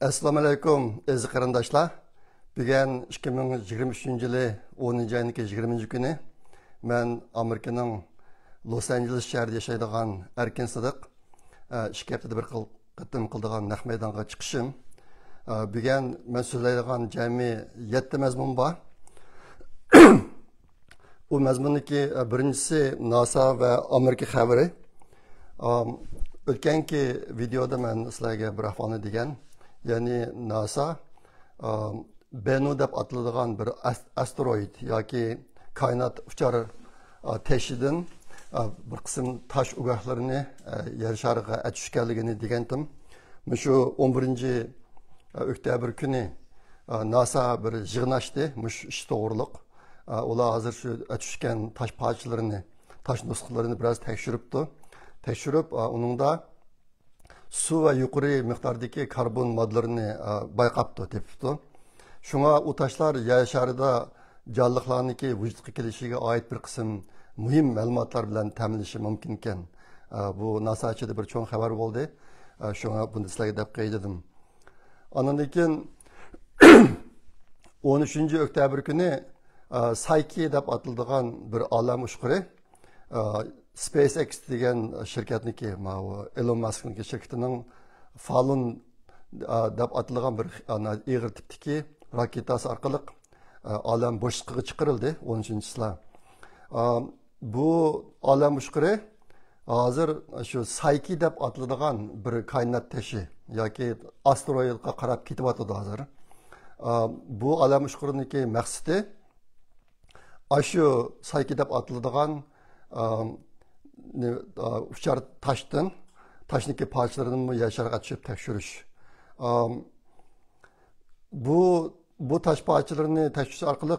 Assalamu alaykum, aziz qarindoshlar. Bugun 2023 yili 10 ayning 20 kuni men Amerikaning Los Angeles shahrida yashaydigan Erkin Sidiq 2 haftada bir qatim qildigan naq maydonga chiqishim. Bugun men so'zlaydigan jami 7 mazmun bor. U mazmunniki birinchisi NASA va Amerika xabari. O'tganki videoda men sizlarga bir ahvolni degan, ya'ni NASA Bennu deb ataladigan bir asteroid yoki koinot uchar teshidan bir qism tosh ugohlarini yer shariga tushganligini degandim. Shu 11 oktyabr kuni NASA bir yig'in ochdi, ish to'g'riliq. Ular hozir shu tushgan tosh parchalarini, tosh nusxalarini biroz tekshiribdi. Tekshirib, uningda su va yuqori miqdordagi karbon modlarini bayqabdi, debdi. Shunga u toshlar yer sharida jonliqlarniki vujudga kelishiga oid bir qism muhim ma'lumotlar bilan ta'minlashi mumkin ekan. Bu NASA ichida bir cho'ng xabar bo'ldi. Shunga buni sizlarga deb qo'ydim. Ondan keyin 13 oktyabr kuni Psyche deb ataladigan bir olam ushquri SpaceX degan shirkatniki, Elon Musk'niki shirkatining Falcon deb atalgan bir ig'ir tipdagi raketasi orqali olam bo'shliqqa chiqarildi 13-yilda. Bu olam ushquri hozir shu Psyche deb ataladigan bir koinot tashi yoki asteroidga qarab ketyapti hozir. Bu olam ushquriniki maqsadi shu Psyche deb ataladigan uchar tashniki parchalarini yasharga tushib tekshirish. Bu taş parçalarını tekshirish orqali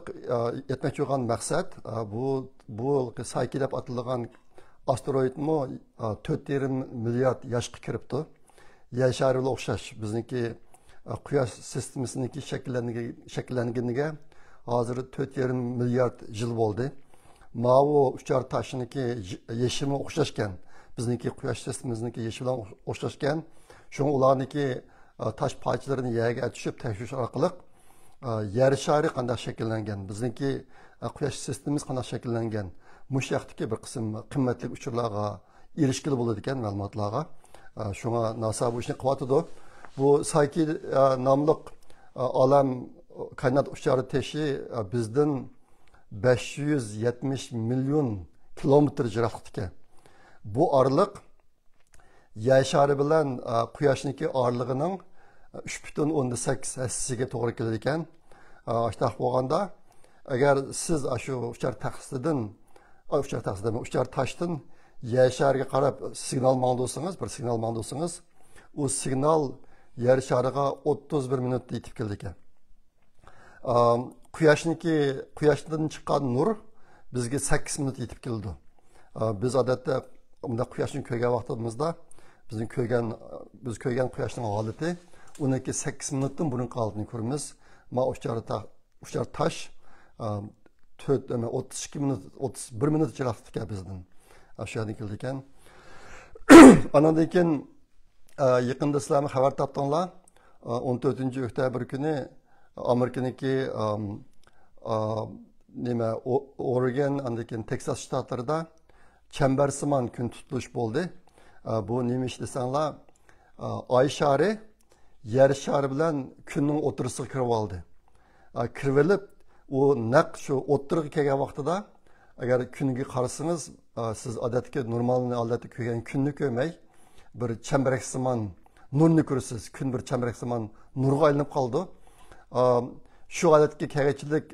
yetmoqchi bo'lgan maqsad bu Psyche deb atalgan asteroidmi 4,5 milliard yoshga kiribdi. Yer shariga o'xshash bizniki quyosh sistemasiniki shakllanganiga hozir 4,5 milliard yil bo'ldi. Mao uchar tashniki yeshimi o'xshashgan, bizniki quyosh sistemamizniki yeshi bilan o'xshashgan. Shunga ularniki tash parchalarini yerga tushib tekshirish orqali yer shari qanday shakllangan, bizniki quyosh sistemamiz qanday shakllangan, mush yoqdagi bir qism qimmatli uchurlarga erishgili bo'ladi ekan ma'lumotlarga. Shunga NASA bu ishni qilyapti. Bu Psyche nomli olam koinot uchar teshi bizdan 570 milyon kilometr jiroqlikda. Bu oraliq yer shari bilan quyoshning oraligining 3,8 hassasiga to'g'ri keladi ekan. Shunaqa bo'lganda, agar siz shu uchar toshdan yer shariga qarab signal mangdosangiz, bir signal mangdosangiz, u signal yer shariga 31 minutda yetib keldi ekan. Quyoshdan chiqqan nur bizga 8 minut yetib keldi. Biz odatda unda quyoshni ko'rgan vaqtimizda biz ko'rgan quyoshning holati uniki 8 minutdan burun qolishini ko'ramiz. Uchar tosh 32 minut 31 minut jiroqlikda bizdan shu yerdan keldi ekan. Andan keyin yaqinda sizlar xabar topdinglar, 14 oktyabr kuni Amerikaniki Oregon, andan Texas shtatlarida chambarsimon kun tutilish bo'ldi. Bu nima ish desanglar, oy shari yer shari bilan kunning o'tirisiga kirib oldi. Kirib u naq shu o'tirga kelgan vaqtida agar kunga qarasangiz, siz odatda normalni odatda ko'rgan kunni ko'rmay bir chambaraksimon nurni ko'rasiz. Kun bir chambaraksimon nurga aylanib qoldi. Shu odatga kelganchilik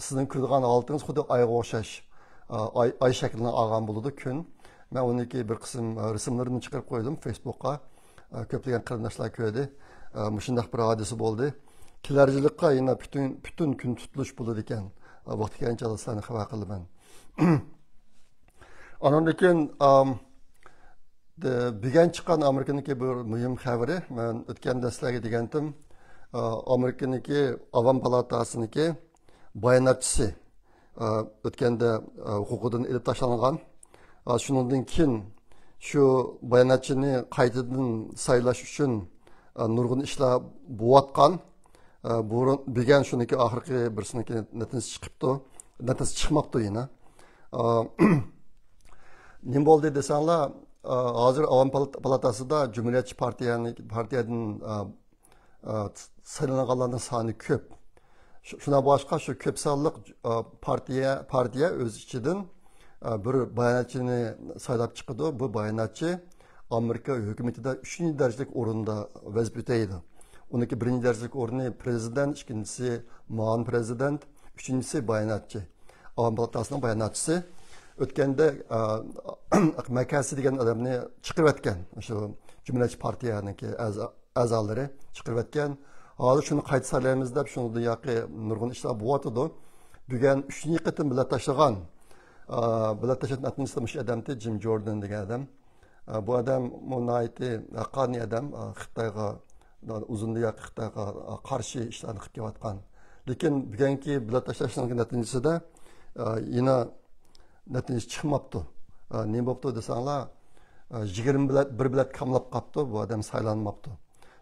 sizning ko'rgan holatingiz xuddi oyga o'xshash. Ay shaklini olgan bo'ladi kun. Men uniki bir qism rasmlarini chiqarib qo'ydim Facebook'ga. Ko'plagan qarindoshlar ko'rdi. Shunday bir hodisa bo'ldi. Kelarjilikqa yana butun kun tutilish bo'ladi ekan. Vaqti kelgancha sizlarni xabar qilaman. Ondan keyin bugun chiqqan Amerikaniki bir muhim xabari, men o'tganda sizlarga degandim. Amerikaniki Avam palatasiniki bayonotchisi o'tganda huquqidan ilib tashlangan. Shundan keyin shu bayonotchini qaytadan saylash uchun nurg'un ishlar bo'layotgan. Bilgan shuniki oxirgi birsiniki natija chiqibdi, natija chiqmoqdi yana. Nima bo'ldi desanglar, hozir Avam palatasida Cumhuriyetçi partiyadan saylanganlarning soni ko'p. Shuna boshqa shu ko'p sonliq partiya o'z ichidan bir bayonotchini saylab chiqdi. Bu bayonotchi Amerika hukumatida 3-darajalik o'rinda vazifa o'taydi. Uniki 1-darajalik o'rni prezident, ikkinchisi muavin prezident, uchinchisi bayonotchi. Avam palatasining bayonotchisi o'tganda Makasi degan odamni chiqarib o'tgan. Shu Cumhuriyetçi partiyaniki a'zolari chiqarib o'tgan. Hozir shuni qayta saylaymiz deb shunda yoqi nurg'un ishlar bo'lyotdi. Bugun 3-chi qatim bilan tashlagan atmosfera odamdi Jim Jordan degan odam. Bu odam munoiti haqqoniy odam, Xitoyga uzun yoq Xitoyga qarshi ishlarni qilib kelayotgan. Lekin bugungi bilan tashlashning natijasida yana natija chiqmabdi. Nima bo'pti desanglar, 21 bilan kamlab qolibdi, bu odam saylanmabdi.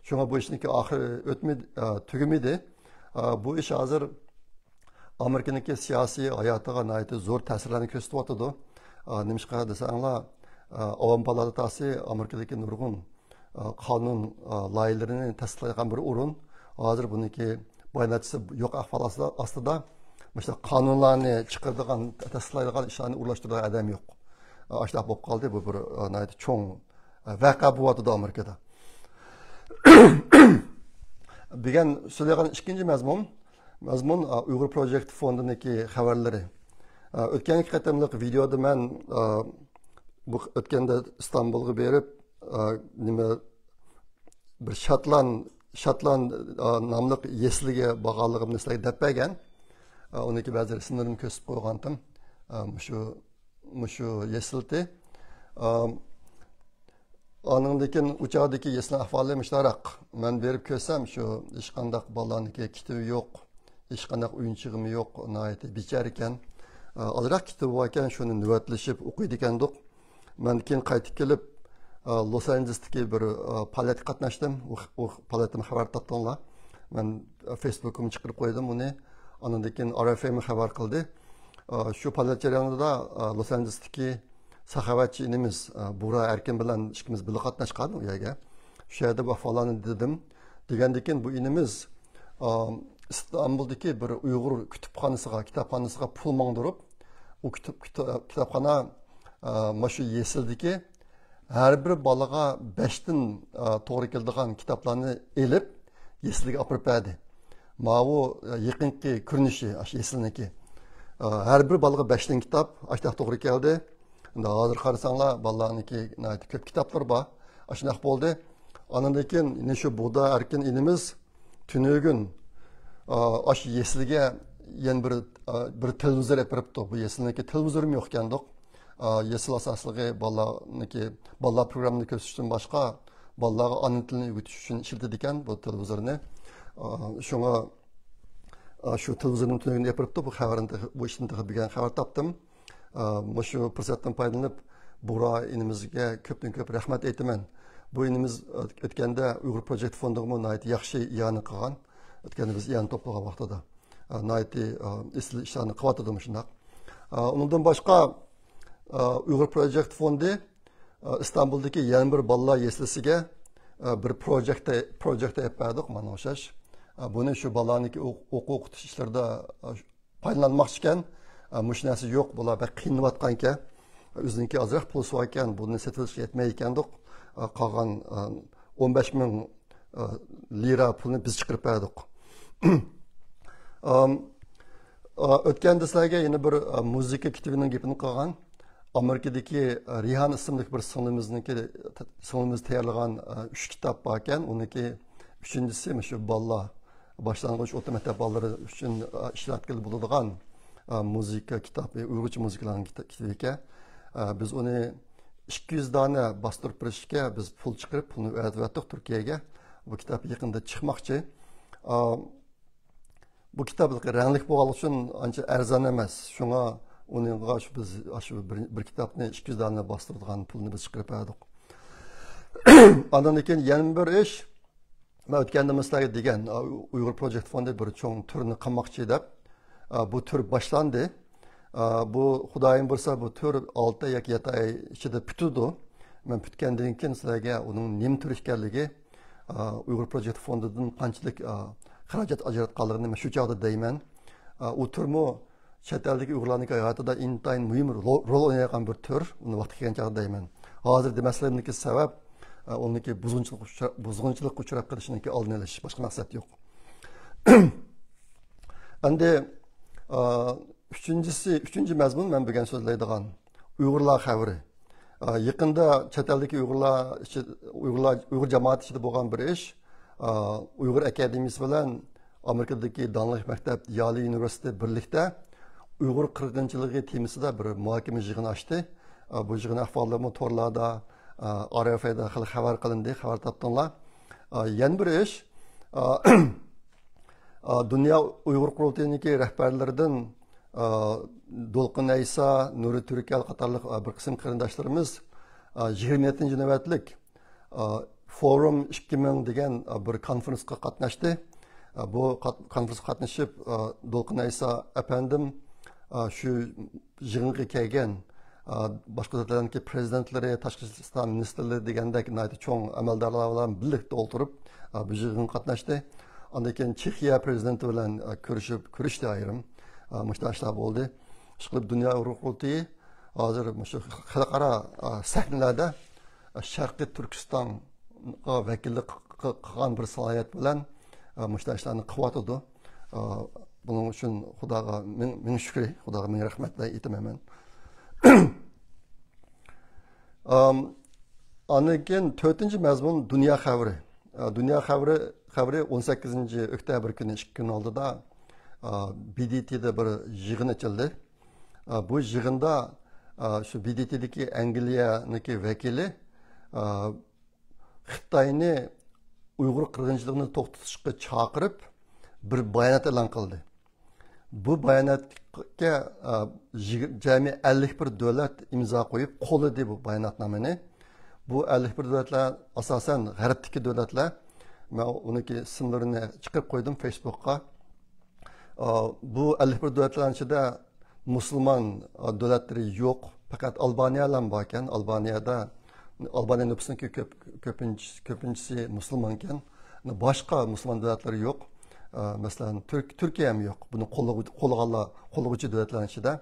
Şuna bu işinki ahir tügümidi. Bu iş hazır Amerika'nınki siyasi hayatıga nayeti zor tesirlerini gösteriyordu. Nimişka desanglar, Avam palatası Amerika'daki nurgun kanun layihelerini tasdiqlayan bir urun. Hazır bununki bayonatçısı yok ahvalası aslında mesela kanunlarını çıkardıgan, tasdiqlayan işlerini uğraştırdığı adam yok. Aşağı bok kaldı bu bir nayeti çoğun vaka bu adı Amerika'da. Degan söyleyen ikinci mazmun Uyghur Project Fondu'ndaki haberleri. Ötken qatimliq videoda men bu ötkende İstanbul'a berip bir Şatlan namlıq yesliga bağlılığımni sizlarga deb bergan. Uniki ba'zi ismlarini ko'rsatib qo'ygandim. Mushu yesildi. Anındaki uçağdaki yesli ahvali müştarak. Ben berip körsem şu iş qandaq balaniki kitibi yok, iş qandaq oyunçığımı yok, nayeti biçer iken. Azırak kitibi varken şunu nüvetlişip okuydu ikendik. Ben keyin qaytib kelip Los Angeles'taki bir palet qatnaşdım. O paletim haber tapdınlar. Ben Facebook'umu çıkarıp koydum onu. Anındaki RFM'i haber kıldı. Şu palet jarayonida Los Angeles'taki sahavatchi inimiz Bura Erkin bilan ikimiz birga qatnashgan u yerga. Shu yerda bu ahvollarni dedim. Degandan bu inimiz İstanbuldagi bir Uyg'ur kitobxonasiga pul mangdirib, u kitobxona mashu yesildiki har bir bolaga 5 dan to'g'ri keladigan kitoblarni elib yesilga olib berdi. Ma'u yaqinki ko'rinishi ash yesilniki. Har bir bolaga 5 dan kitob ashta to'g'ri keldi. Hazır qarasanlar ballarniki ko'p kitoblar bor. Ashunaq bo'ldi. Andan keyin yine shu Buda Erkin inimiz tunugün ash yesilga yana bir televizor yapırıptı. Bu yesilniki televizorum yo'q ekandiq. Yesil asosligi ballar programını ko'rsatishdan boshqa ballarga ana tilini o'rgatish uchun ishlatadi ekan bu televizorni. Shunga shu televizorni tunugün yapırıptı. Bu xabarni bu ishni bilgan xabar topdim. Şu fırsattan faydalanıp Bura inimizge köpten köp rahmet aytaman. Bu inimiz ötkende Uyghur Project Fondu'na nayet yaxshi iyani qilgan. Ötkende biz iyani toplagan vaqtida nayet isli ishlarni qilyotdim shundaq. Undan boshqa Uyghur Project Fondu İstanbul'daki yana bir bolalar yeslisiga bir projektda yapmadik mana o'xshash. Buni shu bolalarniki o'qitish ishlarida foydalanmoqchi ekan. Mush narsa yo'q, bular bir qiynayotgan ekan. O'ziniki ozroq pul so'ygan, buni sotilish yetmayotgandik. Qolgan 15,000 lira pulni biz chiqarib berdik. O'tganda sizlarga yana bir muzika kitobining gapini qilgan. Amerikadagi Rihan ismli bir singlimiz tayyorlagan 3 kitob bor ekan. Uniki 3-inchisi shu bolalar boshlang'ich o'rta maktab bolalari uchun ishlatilgan bo'ladigan muzika kitabı, Uyg'urcha muzikalarning kitobi ekan. Biz onu 200 dona bostirib berishga biz pul chiqarib, pulni o'rgatdik Turkiyaga. Bu kitob yaqinda chiqmoqchi. Bu kitob rangli bo'lgani uchun ancha arzon emas. Shunga uninga biz bir kitobni 200 dona bostiradigan pulni biz chiqarib berdik. Ondan keyin yana bir ish Ben o'tganda sizlarga degan Uyg'ur Project Fondi bir cho'ng turni qilmoqchi deb bu tur boshlandi. Bu xudoyim bo'lsa bu tur 6 yoki 7 oy ichida bitudi. Men bitgandan keyin sizlarga uning nim tur ekanligi, Uyg'ur Project Fondidan qanchalik xarajat ajratganligini men shu chog'da deyman. U turmu chet eldagi Uyg'urlarning hayotida intayin muhim rol o'ynayotgan bir tur. Uni vaqti kelgan chog'da deyman. Hozir demasligimniki sabab onunki buzg'unchilik uchrab qilishniki oldini olish, boshqa maqsad yo'q. Endi uchinchi mazmun men bugun so'zlaydigan Uyg'urlar xabari. Yaqinda chet eldagi Uyg'ur jamoati ichida bo'lgan bir ish, Uyg'ur akademiyasi bilan Amerikadagi donliq maktab Yali universiteti birlikda Uyg'ur qirg'inchiligi temasida bir muhokama yig'ini ochdi. Bu yig'in ahvollarni to'rlarda RFA'da xabar qilindi, xabar topdinglar. Yana bir ish, Dünya Uyg'ur qurultayidagi rahbarlaridan Dolqin Aysa, Nuri Türkel qatorliq bir qism qarindoshlarimiz 27 navbatlik Forum 2000 degan bir konferensga qatnashdi. Bu konferensga qatnashib Dolqin Aysa apandim shu yig'inga kelgan boshqa davlatlarning prezidentlari, tashqi ishlar ministrlari degandek cho'ng amaldorlar bilan birlikda o'tirib bu yig'inga qatnashdi. Ondan keyin Chexiya prezidenti bilan ko'rishdi ayrim mushtarishlar bo'ldi. Ishqilib Dunyo Uyg'ur qurultayi hozir shu xalqaro sahnalarda Sharqiy Turkistonga vakillik qilgan bir salohiyat bilan mushtarishlarni qilyotdi. Buning uchun Xudoga ming shukr, Xudoga ming rahmatlar aytaman. Ondan keyin 4-mazmun dunyo xabari. Dunyo xabari 18 oktyabr kuni 2 kun oldida BDT'de bir yig'in ochildi. Bu yig'inda shu BDT'dagi Angliyaniki vakili Xitoyni Uyg'ur qirg'inchiligini to'xtatishga chaqirib bir bayonot e'lon qildi. Bu bayonotga jami 51 davlat imzo qo'yib qo'lladi bu bayonotnomani. Bu 51 davlatlar asosan g'arbdagi davlatlar. Men uniki ismlarini chiqarib qo'ydim Facebook'ga. Bu 51 davlatlarning ichida musulmon davlatlari yo'q, faqat Albaniya bilan bor ekan. Albaniya nüfusunun ko'pinchisi musulmon ekan. Boshqa musulmon davlatlari yo'q. Mesela Türkiye ham yo'q. Buni qo'llovchi davlatlarning ichida.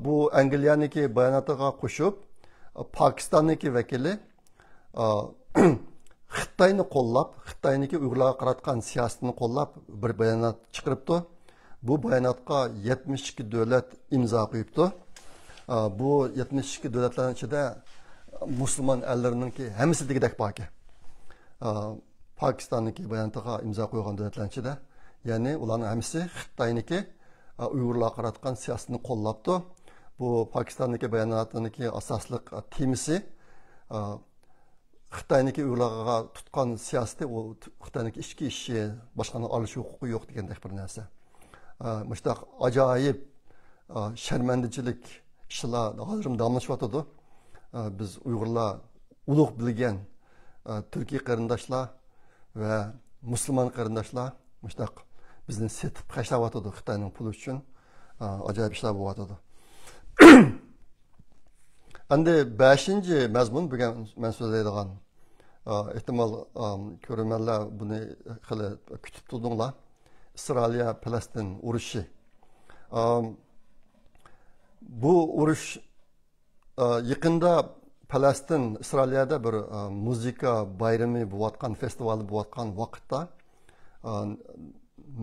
Bu Angliyaniki bayonotiga qo'shib Pokistonniki vakili Xitoyni qo'llab, Xitoyniki Uyg'urlarga qaratgan siyosatini qo'llab bir bayonot chiqaribdi. Bu bayonotga 72 davlat imzo qo'yibdi. Bu 72 davlatlarning ichida musulmon ellarninki hammasi degidek bor ekan. Pokistonniki bayonotiga imzo qo'ygan davlatlarning ichida, ya'ni ularning hammasi Xitoyniki Uyg'urlarga qaratgan siyosatini qo'llabdi. Bu Pokistonniki bayonotiniki asosliq temasi Xitoyniki Uyg'urlarga tutgan siyosati u Xitoyniki ichki ishi, boshqani olish huquqi yo'q degandek bir narsa. Mushtaq ajoyib sharmandachilik ishlar hozir damlashyotdi. Biz Uyg'urlar ulug' bilgan Turkiy qarindoshlar va musulmon qarindoshlar mushtaq bizni setib qashlayotdi Xitoyning puli uchun. Ajoyib ishlar bo'lyotdi. Endi 5-mazmun bugun men so'zlaydigan ehtimol ko'rmanlar buni qilib kutib turdinglar. Isroiliya Falastin urushi. Bu urush yaqinda Falastin Isroiliyada bir muzika bayrami bo'layotgan, festivali bo'layotgan vaqtda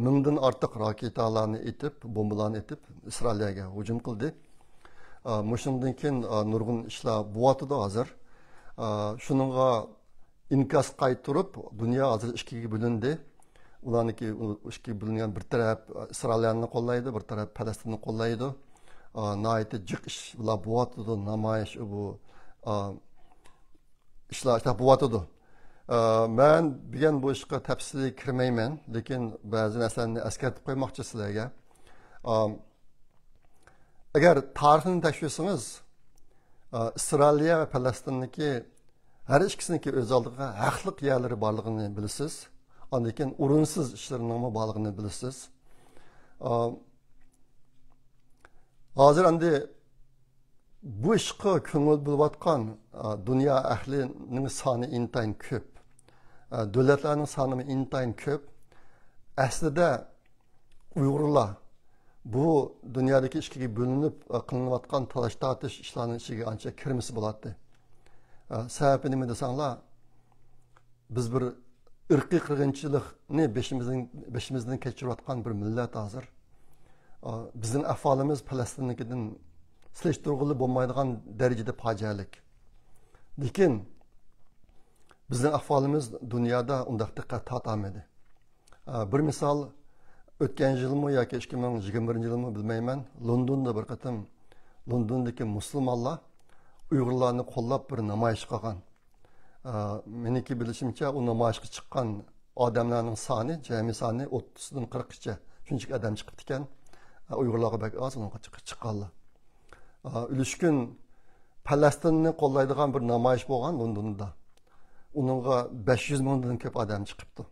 mingdan ortiq raketalarni etib, bombalarni etib Isroiliyaga hujum qildi. Mushundan keyin nurg'un ishlar bo'lyotdi hozir. Shuningga inkas qaytirib, dunyo hozir ikkiga bo'lindi. Ularniki ikkiga bo'lingan bir taraf Isroiliyani qo'llaydi, bir taraf Falastinni qo'llaydi. Nayeti jiq ishlar bo'lyotdi, namoyish bu ishlar bo'lyotdi. Men bugun bu ishga tafsiliy kirmayman, lekin ba'zi narsalarni eskartib qo'ymoqchi sizlarga. Agar tarixini tekshirsangiz, Isroiliya va Falastinning har ikkisiniki o'z oldiga haqliq yerlari borligini bilasiz. Ondan keyin o'rinsiz ishlarning borligini bilasiz. Hozir endi bu ishga ko'ngil bo'layotgan dunyo ahlining soni intayin ko'p. Davlatlarning soni intayin ko'p. Aslida Uyg'urlar bu dunyodagi ishga bo'linib qilinayotgan talash tortish ishlarning ichiga ancha kirmisi bo'ladi. Sababi nima desanglar, biz bir irqiy qirg'inchilikni beshimizdan kechirayotgan bir millat hozir. Bizning ahvolimiz Falastinnikidan silishtirg'ili bo'lmaydigan darajada fojialik. Lekin bizning ahvolimiz dunyoda undaq diqqat tortmaydi. Bir misol o'tgan yilmi yoki 2021-yilmi bilmayman, Londonda bir qatim Londondagi musulmonlar Uyg'urlarni qo'llab bir namoyish qilgan. Meniki bilishimcha u namoyishga chiqqan odamlarning soni, jami soni 30 dan 40 gacha. Shunchaki odam chiqibdi ekan. Uyg'urlarga bak oz unga chiqqanlar. Ulishkun Falastinni qo'llaydigan bir namoyish bo'lgan Londonda. Uningga 500 mingdan ko'p odam chiqibdi.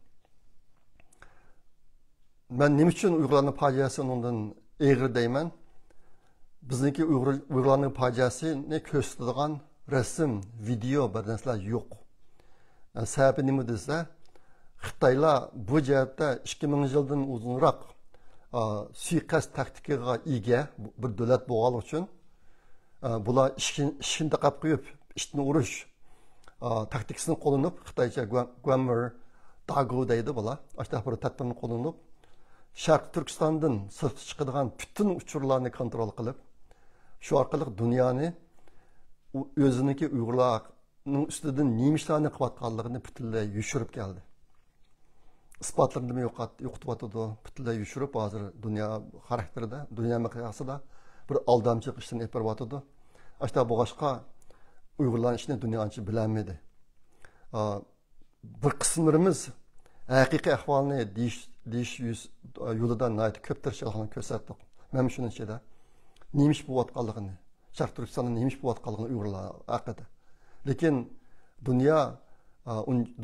Ben nima uchun Uyg'urlarning fojiasi undan eg'ir deyman? Bizniki Uyg'urlarning fojiasini ko'rsatadigan rasm, video bir narsalar yo'q. Sababi nima desa, Xitoylar bu jihatda 2000 yildan uzunroq suiqasd taktikaga ega bir davlat bo'lgani uchun bular ishini taqab qo'yib, ishni urish taktikasini qo'llanib, Xitoycha Guammer, Dagu deydi bular. Ashta bir tadbirni qo'llanib, Sharq Turkistondan sirtib chiqadigan bütün uchurlarni kontrol qilib, shu orqali dunyoni o'ziniki Uyg'urlarning ustidan nima qilayotganligini butunlay yushirib keldi. Isbotlarni yo'qotib butunlay yushirib, hozir dunyo xarakterida, dunyo miqyosida bir aldamchilik ishini olib boryapti. Ashta bo'g'ashqa Uyg'urlarning ishini dunyo ancha bilmaydi. Bir qismlarimiz haqiqiy ahvolni deyish yo'lidan ko'p tirishchilikni ko'rsatdik. Men shuni ichida nemish bo'layotganligini, Sharq Turkistonda nemish bo'layotganligini Uyg'urlar haqida. Lekin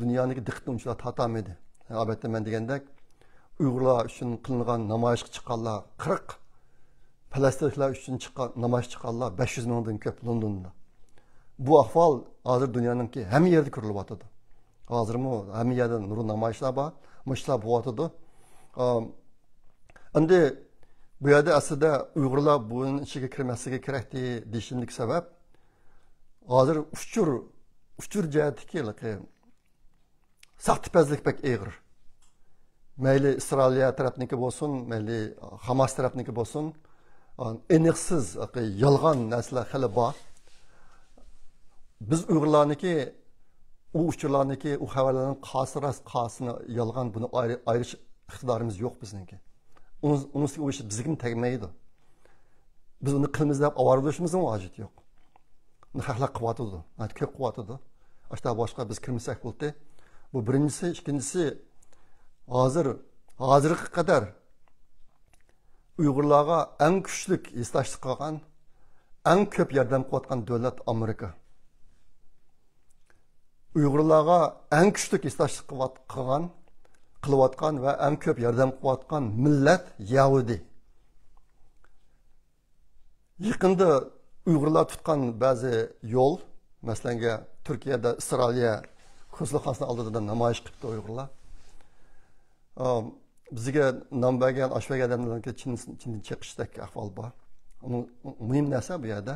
dunyoning diqqatini uncha tortmaydi. Albatta men degandek Uyg'urlar uchun qilingan namoyishga chiqqanlar 40, Falastinliklar uchun chiqqan namoyish chiqqanlar 500 mingdan ko'p Londonda. Bu ahvol hozir dunyoninki hamma yerda ko'rilyapti. Hozirmi hamma yerda nurli namoyishlar bor, mushlar bo'lyapti. Endi bu yerda aslida Uyg'urlar buning ichiga kirmasligi kerak deyishimlik sabab hozir uchur jihatdagi saxtipazlik pek eg'ir. Mayli Isroiliya tarafniki bo'lsin, mayli Hamas tarafniki bo'lsin, aniqsiz yolg'on narsalar hali bor. Biz Uyg'urlarniki u uchurlarniki, u xabarlarning qasini yolg'on buni ayirish iqtidorimiz yo'q bizniki. Unisi o iş bizimkin tegmeydi. Biz onu qilimiz deb avarılışımızın vacidi yo'q. Bunu xalqlar qilyapti. Ko'p qilyapti. Ashta boshqa biz kirmasak bo'ldi. Bu birinchisi, ikkinchisi hozirga qadar Uyg'urlarga eng kuchli istaşlik qilgan, eng ko'p yordam qilayotgan davlat Amerika. Uyg'urlarga eng kuchli istaşlik qilayotgan va eng ko'p yordam qilayotgan millat Yahudi. Yaqinda Uyg'urlar tutgan ba'zi yo'l, masalan, Turkiyada Isroiliya konsulxonasi oldida namoyish qildi Uyg'urlar. Bizga nom bergan, oshmagan odamlarga chin chiqishdek ahvol bor. Muhim narsa bu yerda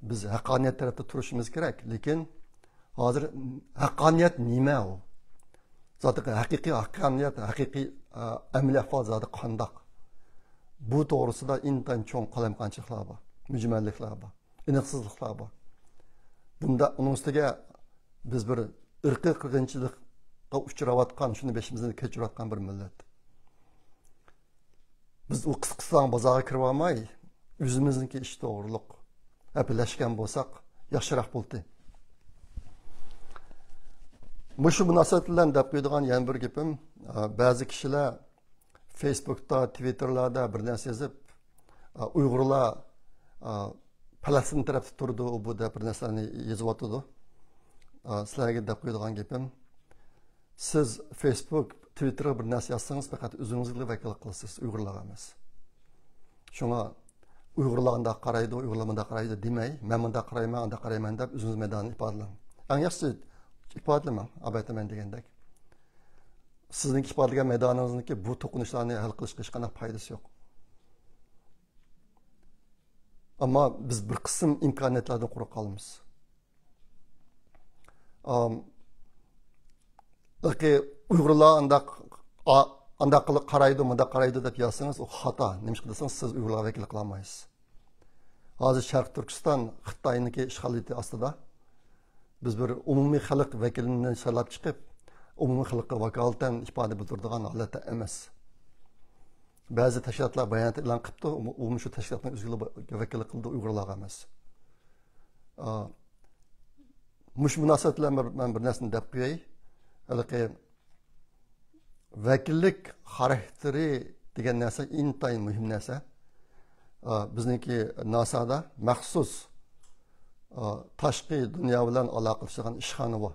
biz haqqoniyat tarafda turishimiz kerak, lekin hozir haqqoniyat nima u? Zaten haqiqiy haqqoniyat, haqiqiy amaliy ahvol zoti qandoq? Bu to'g'risida intayin cho'ng qalamqanchiliklar bor, mujmalliklar bor, aniqsizliklar bor. Bunda uning ustiga biz bir irqiy qirg'inchilikqa uchrayotgan, shuni beshimizdan kechirayotgan bir millat. Biz u qisqasan bozorga kirib olmay, o'zimizniki ish to'g'riliq birlashgan bo'lsak, yaxshiroq bo'ldi. Shu munosabat bilan deb qo'yadigan yana bir gapim, ba'zi kishilar Facebookda, Twitterlarda bir narsa yozib, Uyg'urlar Falastin tarafda turdi, bu da bir narsani yozyapti. Sizlarga deb qo'yadigan gapim, siz Facebook, Twitter'a bir narsa yazsanız faqat o'zingizga vakillik qilasiz, Uyg'urlarga emas. Shunga Uyg'urlar unda qaraydi, Uyg'urlar bunda qaraydi demay, men bunda qarayman, unda qarayman deb o'zingiz maydonni ifodalang. Eng yaxshisi ifodalamang, abaytaman degandek. Sizning ifodalagan maydoningizniki bu to'qinishlarni hal qilishga hech qanday foydasi yo'q. Ammo biz bir qism imkoniyatlardan quruq qolamiz. Uyg'urlar anda qilib qaraydi, bunda qaraydi deb yozsangiz, u xato. Nima qilsangiz siz Uyg'urlarga vakillik qila olmaysiz. Hozir Sharq Turkiston Xitoyniki ishg'oliyati ostida biz bir umumiy xalq vakilini saylab chiqib, umumiy xalqqa vakolatan ifoda bildiradigan holatda emas. Ba'zi tashkilotlar bayonot e'lon qilibdi, umumiy shu tashkilotning o'ziga vakillik qildi, Uyg'urlarga emas. Mush munosabat bilan men bir narsani deb qo'yay. Haligi vakillik xarakteri degan narsa intayin muhim narsa. Bizniki NASA'da maxsus tashqi dunyo bilan aloqalashgan ishxona bor.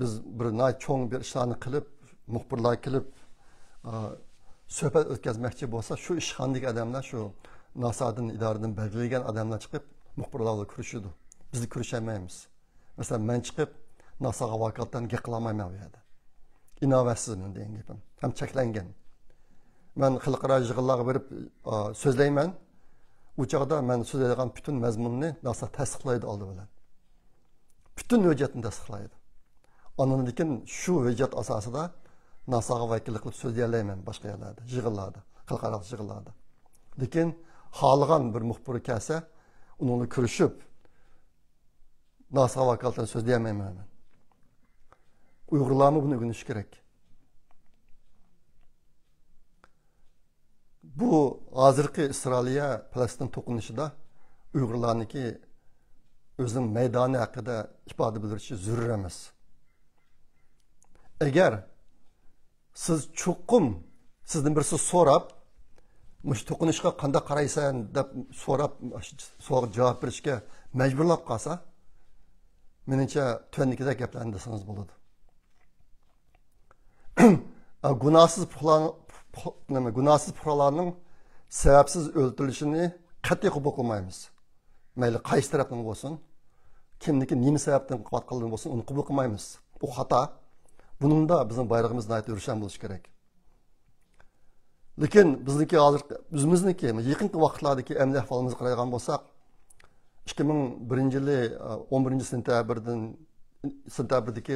Biz bir cho'ng bir ishlarni qilib, muxbirlar kelib suhbat o'tkazmoqchi bo'lsa, shu ishxonadagi odamlar, shu NASA'dan idoradan belgilangan odamlar chiqib muxbirlar bilan ko'rishadi. Biz ko'rishamaymiz. Masalan, men chiqib NASA'ga vakolatdan gap qilmayman bu yerda. İnovatsizman degan gapim. Ham cheklangan. Men xalqaro yig'inlarga berib so'zlayman. U chog'da men so'zlaydigan butun mazmunni NASA tasdiqlaydi oldi bilan. Butun hujjatni tasdiqlaydi. Ondan keyin shu hujjat asosida NASA'ga vakillik qilib so'zlayman boshqa yerlarda, yig'inlarda, xalqaro yig'inlarda. Lekin xohlagan bir muxbir kelsa, uningni ko'rishib NASA'ga vakolatdan so'zlaymayman. Uyg'urlarmi buni o'rganish kerak. Bu hozirgi Isroiliya Falastin to'qinishida Uyg'urlarniki o'zining maydoni haqida ifoda bildirishi zarur emas. Agar siz chuqum sizdan birisi so'rab, mush to'qinishga qanday qaraysan deb so'rab, savol javob berishga majburlab qolsa, menimcha tuandikida gaplarni desangiz bo'ladi. Günahsız puhlarning sebepsiz öldürülüşünü qat'iy qabul qilmaymiz. Mayli qaysi tarafdan bo'lsin, kimniki nima sababdan qilgan bo'lsin, uni qabul qilmaymiz. Bu xato. Buningda bizning bayrog'imiz nihoyat o'rishan bo'lishi kerak. Lekin bizniki hozir o'zimizniki yaqin vaqtlardagi amni ahvolimizga qaraydigan bo'lsak, 2001-yili 11-sentabrdagi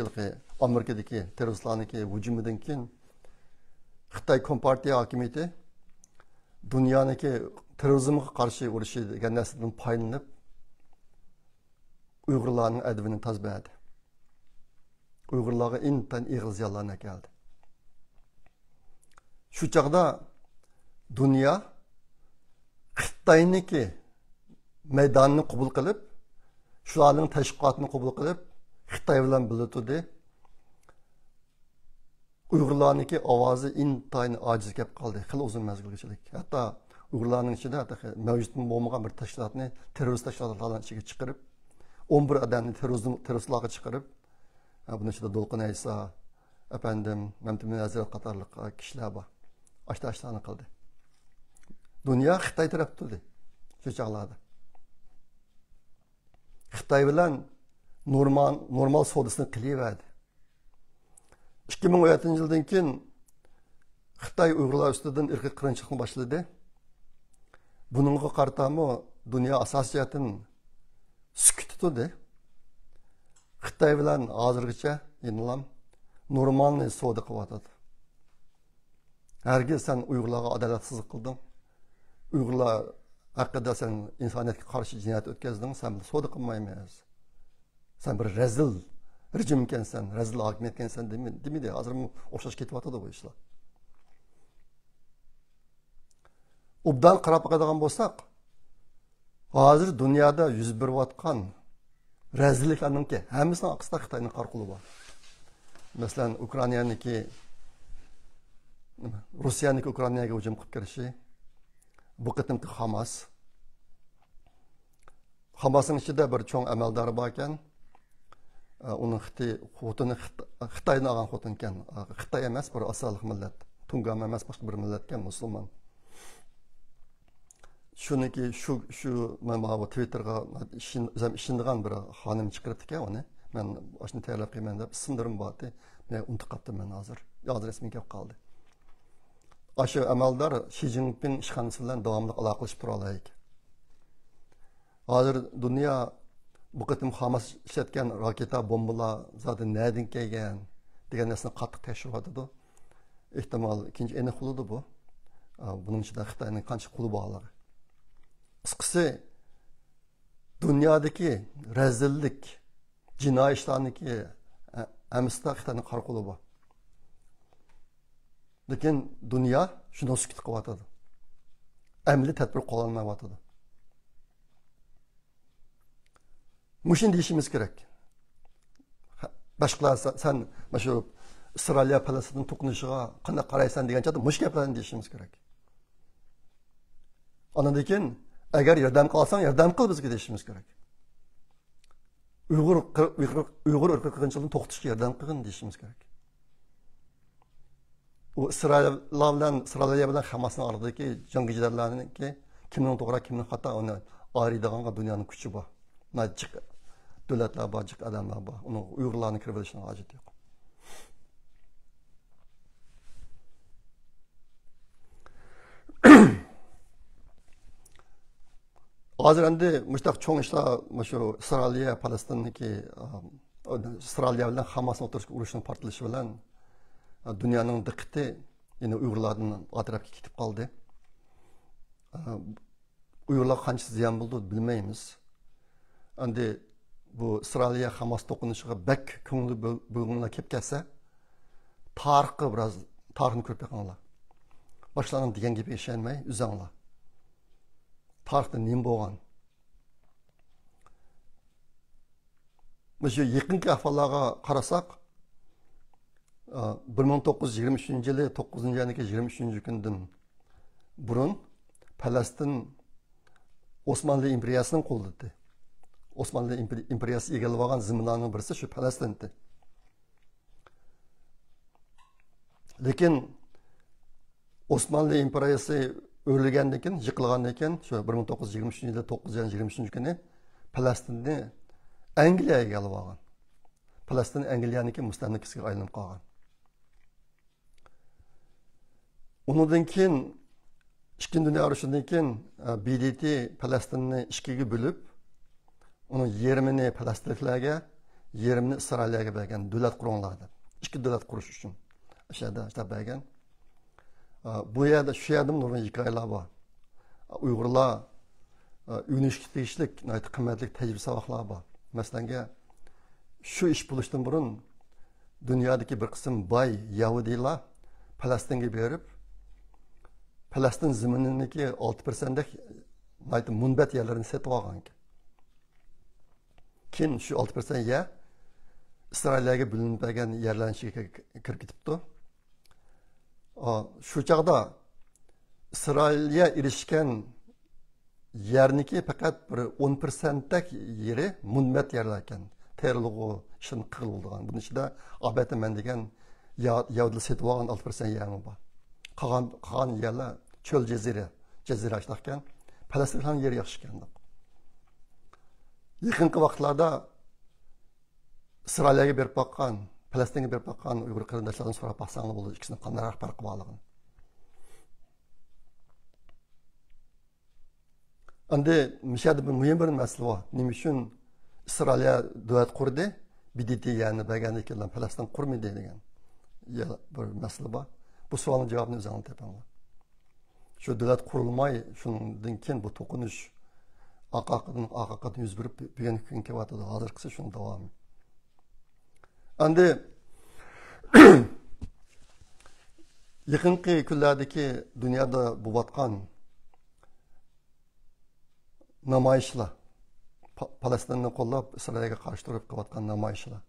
Amerikadagi terroristlarniki hujumidan keyin Xitoy Kompartiya hokimiyati dunyodagi terrorizmga qarshi urushi degan narsadan foydalanib Uyg'urlarning adabini tozaladi. Uyg'urlarga intan ig'ir ziyonlarni keldi. Shu chaqda dunyo Xitoyniki maydonni qabul qilib, shularning tashviqotini qabul qilib, Xitoy bilan birlashdi. Uyg'urlarniki ovozi intayin ojiz kelib qoldi. Xil uzun mezgilchilik. Hatto Uyg'urlarning ichida mavjud bo'lmagan bir tashkilotni terrorist tashkilotlardan ichiga chiqarib, 11 odamni terroristlarga chiqarib, bunun ichida Dolqin Aysa, efendim, Mamtimin Hazret qatorliq kishilar bor. Ashta-ashtani qildi. Dunyo Xitoy taraf tutdi. Shu chaqlarda. Xitoy bilan normal savdosini qilaverdi. 2017-yildan keyin Xitoy Uyg'urlar ustidan irqiy qirg'inchilikni boshladi. Buningga qaratami dunyo asosiyatini sukut tutdi. Xitoy bilan hozirgacha yenilam normalni savdo qilyotdi. Hargiz sen Uyg'urlarga adolatsizlik qilding. Uyg'urlar haqida sen insoniyatga qarshi jinoyat o'tkazding, sen savdo qilmaymiz. Sen bir rezil rejim ekansan, rezil hokimiyat ekansan demidi. Hozir o'xshash ketyapti bu ishlar. Obdan qarab qo'yadigan bo'lsak, hozir dunyoda yuz berayotgan rezilliklarningki hammasining orqasida Xitoyning qarquli bor. Masalan, Ukrainaniki Rossiyaniki Ukrainaga hujum qilib kirishi, bu qitimki Hamasning ichida bir cho'ng amaldori bor ekan. Onun xotini Xitoydan olgan xotin ekan. Xitoy emas, bir asalliq millat. Tungan emas, boshqa bir millat ekan, musulmon. Shuniki shu men bu Twitterga ishindigan bir xonim chiqiribdi ekan uni. Men ashuni tayyorlab qilman deb ismlarim bordi. Men unutib qoldim men hozir. Hozir ismi kelib qoldi. Aşı amaldar Xi Jinping ishxonasi bilan davomli aloqalashib tura olaylik. Hozir dunyo bu qatim xamas ishlatgan raketa bombalar zaten nereden kelgan degan narsani qattiq tekshiryotdi. Ehtimol ikkinchi aniq bo'ladi bu. Buning ichida Xitoyning qancha quli borligi. Qisqasi dunyodagi rezillik, jinoiy ishlarniki hammasida Xitoyning qora qo'li bor. Lekin dunyo shuni sukut qilyotdi. Amli tadbir qo'llanmayotdi. Muşin deyishimiz kerak. Boshqalar sen mana shu İsrail Falastin to'qinishiga qanday qaraysan degancha mush gaplarni deyishimiz kerak. Ondan keyin agar yordam qilsang yordam qil bizga deyishimiz kerak. Uyg'ur irqi qirg'inchiligini to'xtatishga yordam qilgin deyishimiz kerak. U İsrail bilan Hamasning oradagi jangchilarlarniki kimning to'g'ri, kimning xato uni ayiradigan dunyoning kuchi bor. Najik devletler var, cik adamlar var. Onun Uygurlarını kırılışına hacet yok. Hazır endi müştak çoğun işler şu İsrail'e, Palestin'deki İsrail'e bilen Hamas'ın uğraşının partılışı bilen dünyanın dikkati yine Uygurlardan atrafı gidip kaldı. Uygurlar kaç ziyan buldu bilmeyimiz. Endi bu İsrail'e Hamas to'qinishiga bek ko'ngli bo'lganlar kelib kelsa, tarixga biroz tarixni ko'rib beqinglar. Boshlarning degan gapiga ishonmay, uzanglar. Tarixda nima bo'lgan? Biz yaqinki ahvollarga qarasak, 1923-yili 9-oyning 23-kundan burun Falastin Osmanlı imperiyasining qo'lida. Osmanlı imperiyasi egallab olgan zaminlarning birisi shu Falastinda. Lekin Osmanlı imperiyasi o'lgandan keyin, yiqilgandan keyin shu 1923-yilda 9-23-kuni Falastinni Angliya egallab olgan. Falastin Angliyaniki mustamlikasiga aylanib qolgan. Undan keyin Ikkinchi dunyo urushidan keyin BDT Falastinni ikkiga bo'lib, onun yerimini Falastinliklarga, yerimini İsraillarga bergan davlat quringlar deb. Ikki davlat qurish uchun o'shada bergan. Bu yerda shu yerda nurg'un hikoyalar bor. Uyg'urlar UNESCOga tegishli qimmatli tajriba saboqlar bor. Masalan, shu ish bo'lishdan burun dunyodagi bir qism boy Yahudiylar Falastinga berib, Falastin zimininiki 6%dak munbat yerlarini setib olgan. Keyin shu 6% yer İsraillarga bo'linib bergan yerlarning ichiga kirib ketibdi. Shu chaqda İsrailga erishgan yerniki faqat bir 10%dak yeri munbat yerlar ekan. Terlig'i shin qililgan. Buning ichida albatta men degan Yahudilar setib olgan 6% yermi bor. Qolgan yerlar cho'l jazira ekan. Falastinning yeri yaxshi ekan. Yaqinqi vaqtlarda İsrailga berib boqqan, Falastinga berib boqqan Uyg'ur qarindoshlardan so'rab baxsanglar bo'ladi, ikkisini qanday farqi borligini. Endi mishada bir muhim bir masala bor. Nima uchun İsrailga davlat qurdi, BDT yani bergan ekanlar, Falastin qurmaydi degan bir masala bor. Bu savolning javobini o'zingizlar topinglar. Shu davlat qurilmay, shundan keyin bu to'qinish aqaqadan yuz berib bugun kun kelyapti. Hozirgisi shuni davomi. Endi yaqinqi kunlardagi dunyoda bo'layotgan namoyishlar, Falastinni qo'llab İsrailga qarshi turib qilayotgan namoyishlar.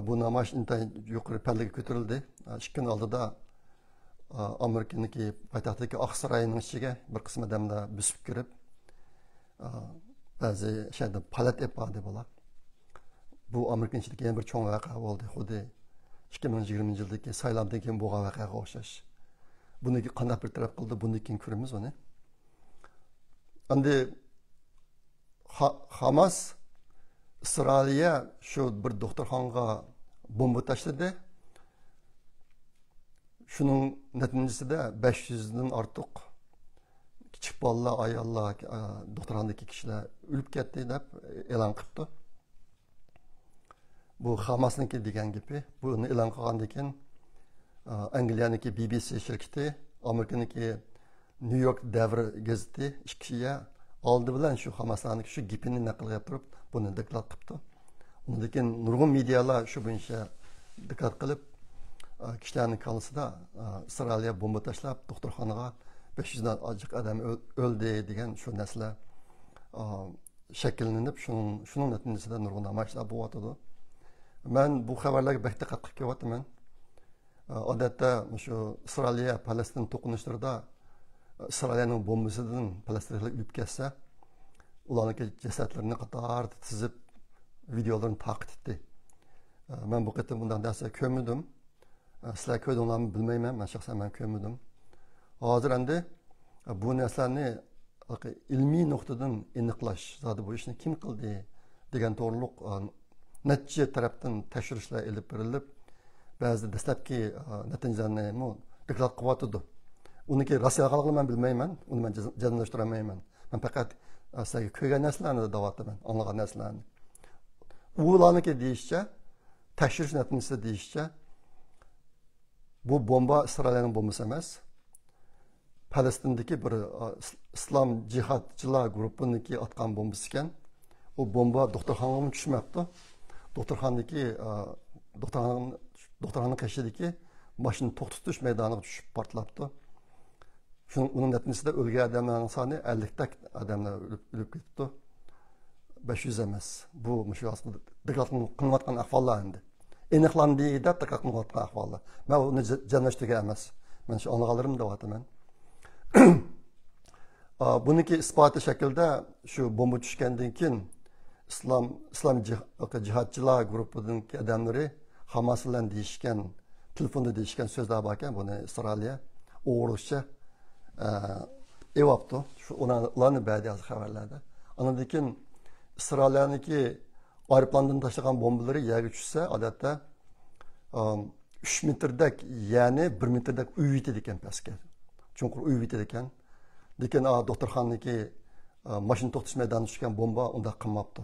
Bu namoyish intayin yuqori pallaga ko'tarildi. 2 kun oldida Amerikaniki poytaxtdagi Oq saroyning ichiga bir qism odamlar bosib kirib, ba'zi şeyde palet epadi bo'lar. bu Amerikan ichidagi yana bir cho'ng voqea bo'ldi. Xuddi 2020 yildagi saylovdan keyin bo'lgan voqeaga o'xshash. Buni qanday bir taraf qildi, bundan keyin ko'ramiz uni. Endi Hamas İsrail'e şu bir doktorxonaga bomba tashladi. Şunun neticesinde 500'den artıq kichik bolalar, ayollar, doktorxonadagi kishilar o'lib ketdi deb e'lon qildi. Bu Hamasniki degan gapi. Buni e'lon qilgandan keyin Angliyaniki BBC shirkati, Amerikaniki New York Davr gazeti ikkiga oldi bilan shu Hamasniki shu gapini naql qilib turib, buni deklaratsiya qildi. Undan keyin nurg'un medialar shu bo'yicha deklaratsiya qilib, kishilarning kalasida İsrailga bomba tashlab, doktorxonaga 500 dan ojiq odam o'ldi degan shu narsalar shakllanib, shuning natijasida nurg'un namoyishlar bo'lyotdi. Men bu xabarlarga bak diqqat qilib kelyapman. Odatda shu Isroilga Falastin to'qinishlarida İsrailning bombasidan falastinliklar o'lib ketsa, ularning jasadlarini qator tizib videolarni taqdim etdi. Men bu qatam bundan narsa ko'rmadim. Sizlar ko'rdinglarmi bilmayman, men shaxsan men ko'rmadim. Hozir endi bu narsalarni ilmiy nuqtadan aniqlash, zodi bu ishni kim qildi degan to'g'riliq natija tarafdan tekshirishlar olib berilib, ba'zi dastlabki natijalarni deklaratsiya qilyotdi. Uniki Rossiyaga men bilmayman, uni men jazmlashtirolmayman. Men faqat sizlarga ko'rgan narsalarni da'vatman, anglagan narsalarni. Ularniki deyishcha, tekshirish natijasida deyishcha, bu bomba İsrailning bombasi emas. Palestindagi bir islom jihodchilar guruhiniki atgan bombasi ekan. O bomba doktorxonaga tushmabdi. Doktorxonaning qashidagi mashina to'xtatish maydoniga tushib portlabdi. Uning natijasida o'lgan odamlarning soni 50 tak odamlar o'lib ketdi. 500 emas. Bu deklaratsiya qilinayotgan ahvollar endi. Aniqlandi deb deklaratsiya qilinayotgan ahvollar. Men uni janlashtirgan emas. Men shu anlaganlarim deyapman. Buniki isboti shaklda shu bomba tushgandan keyin islom jihodchilar guruhidagi odamlari Hamas bilan deyishgan, telefonda deyishgan so'zlar bor ekan, buni Isroilga o'g'irlikcha evapti. Shu ularni ba'zi xabarlarda. Ondan keyin İsrailniki aeroplandan tashlagan bombaları yerga tushsa, odatda 3 metrdak, ya'ni 1 metrdak uy yetadi ekan pastga. Chunqur uy yetadi ekan. Lekin doktorxonadagi mashina to'xtatish maydoniga tushgan bomba unda qilmabdi.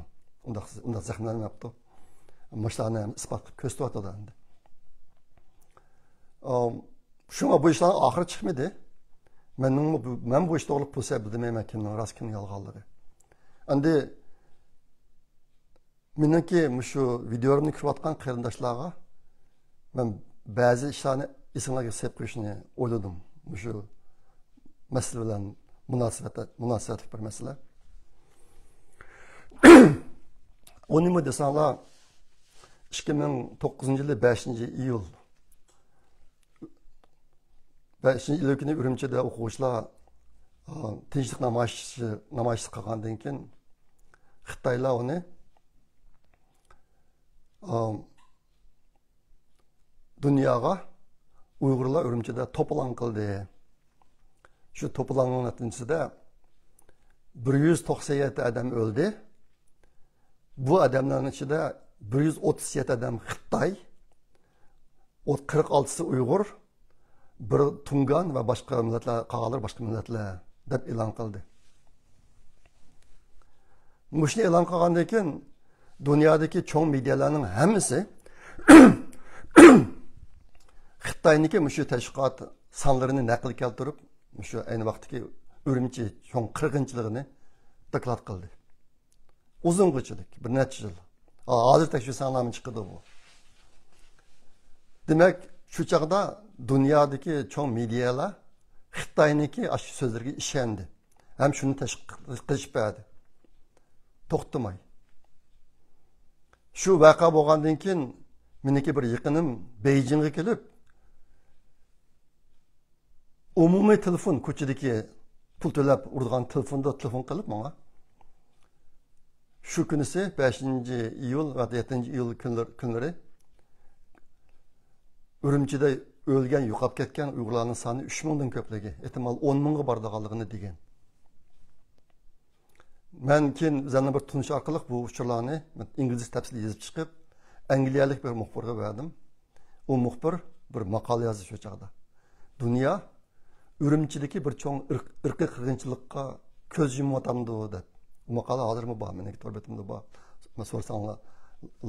Unda zaxmlanmabdi. Mashinani isbot qilib ko'rsatyapti endi. Shunga bu ishlar oxiri chiqmadi. Men bu ishni to'g'ri bo'lsa bilmayman kimning rost kimning yolg'onligi. Endi meniki shu videoni ko'rayotgan qarindoshlarga men ba'zi ishlarni esimlarga solib qo'yishni o'yladim. Shu masala bilan munosabatli bir masala. O nima desanglar 2009 yılı 5 iyul 5 iyul günü Ürümçi'de o'quvchilar tinchlik namoyishi qilgandan keyin Xitoylar uni dunyoga Uyg'urlar Ürümçi'de to'polon qildi. Şu to'polonning natijasida 197 adam o'ldi. Bu adamların içinde 137 adam Xitoy, 46'sı Uyg'ur, bir Tungan ve başka milletler, qolganlar başka milletler deb e'lon qildi. Mushni e'lon qilgandan keyin dunyodagi cho'ng medialarning hammasi Xitoyniki shu tashkilot sonlarini naql keltirib, shu ayni vaqtdagi Ürümçi cho'ng qirg'inchiligini deklaratsiya qildi. Uzungachilik, bir necha yil. Hozir tekshirish sanami chiqdi bu. Demak, shu chaqda dunyodagi cho'ng medialar Xitoyniki shu so'zlarga ishondi. Ham shuni tashkil qilishdi. To'xtamay. Shu vaqa bo'lgandan keyin meniki bir yaqinim Beijingga kelib, umumiy telefon ko'chadagi pul to'lab urgan telefonda telefon qilib menga Şu günüsü 5. iyul ve 7. iyul günleri Ürümçide ölgen, yo'qolib ketgan Uyg'urlarning soni 3000 dan ko'pligi, ehtimol 10 mingga bordiganligini degan. Men keyin o'zimning bir tunish orqali bu uchurlarni ingliz tafsili yozib chiqib, angliyalik bir muxbirga berdim. U muxbir bir maqola yozdi shu chaqda. Dunyo Ürümchidagi bir cho'ng irqiy qirg'inchilikqa ko'z yumatamdi deb. Bu maqola hozirmi bor, mening torbetimda bor. Men so'rasanglar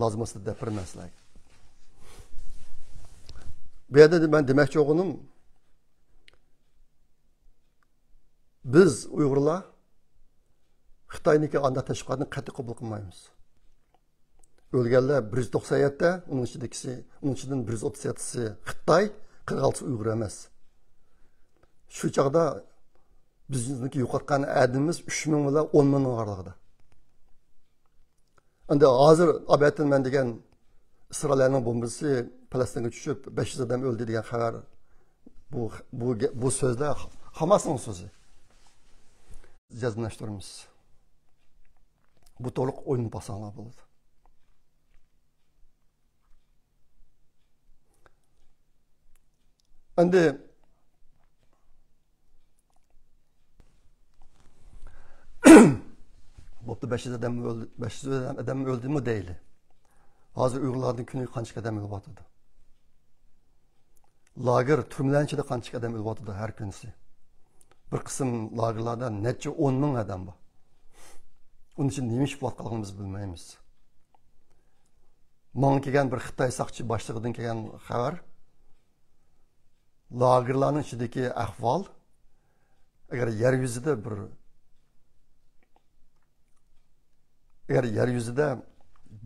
lozim bo'lsa deb bermaslar. Bu yerda ben demoqchi bo'lganim, biz Uyg'urlar Xitoyniki anda tashqarini qat'iy qabul qilmaymiz. O'lganlar 197 ta, uning ichidan 137si Xitoy, 46si Uyg'ur emas. Shu chaqda bizniki yo'qotgan adimiz 3000 bilan 10 ming orlig'ida. Endi hozir abatdan men degan İsrail'in bombası Palestin'e düşüp 500 adam öldü diye haber bu sözler Hamas'ın sözü. Cezbinleştirimiz. Bu toluk oyun basanlar buldu. Endi bu 500 adam öldü mü değil. Hazır Uyg'urlarning kuni qancha odam o'lib Lager turmalar ichida qancha odam o'lib har kunisi. Bir qism lagerlarda necha 10 ming odam bor. Uning uchun nima ish qilayotganimizni bilmaymiz. Menga kelgan bir Xitoy saqchi boshlig'idan kelgan xabar lagerlarning ichidagi ahvol agar yer yuzida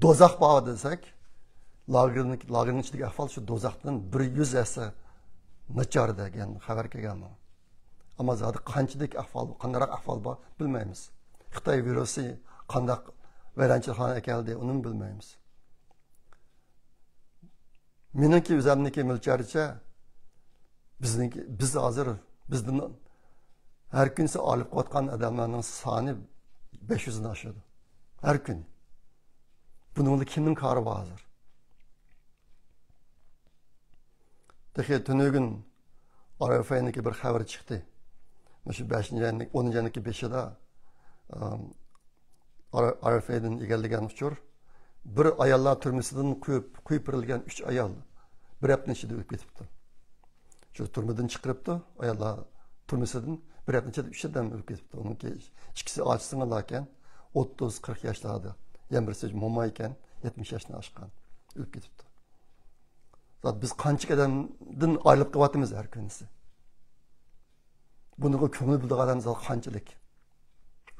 do'zax bor desak, lagerning ichidagi ahvol shu do'zaxdan 100 esa nachar degan xabar kelgan. Ammo zodi qanchalik ahvol, qanday ahvol bor bilmaymiz. Xitoy virusi qanday vayronchiliklarga keldi, uni bilmaymiz. Meniki o'zimniki milcharicha biz hozir bizning har kunsi olib qo'yotgan odamlarning soni 500 dan oshadi. Har kun. Bunun kimnin karı vardır? Peki tünügün Arife'ndeki bir haber çıktı. Mesela 5. yanlık, 10. yanlık 5'de Arife'den egelligen uçur. Bir ayallar türmesinden kuyup verilgen 3 ayal bir hafta içinde ölüp getipti. Şu türmeden çıkarıptı, ayallar türmesinden bir hafta içinde 3 adam ölüp getipti. Onun ki ikisi açsın alarken 30-40 yaşlarda. Yani birisi momayken 70 yaşına aşkan. Ölüp getipti. Zaten biz qancha adamdan ayrılıp qilyapmiz har kunisi. Bunga ko'ngil bildigan odam zot qanchalik.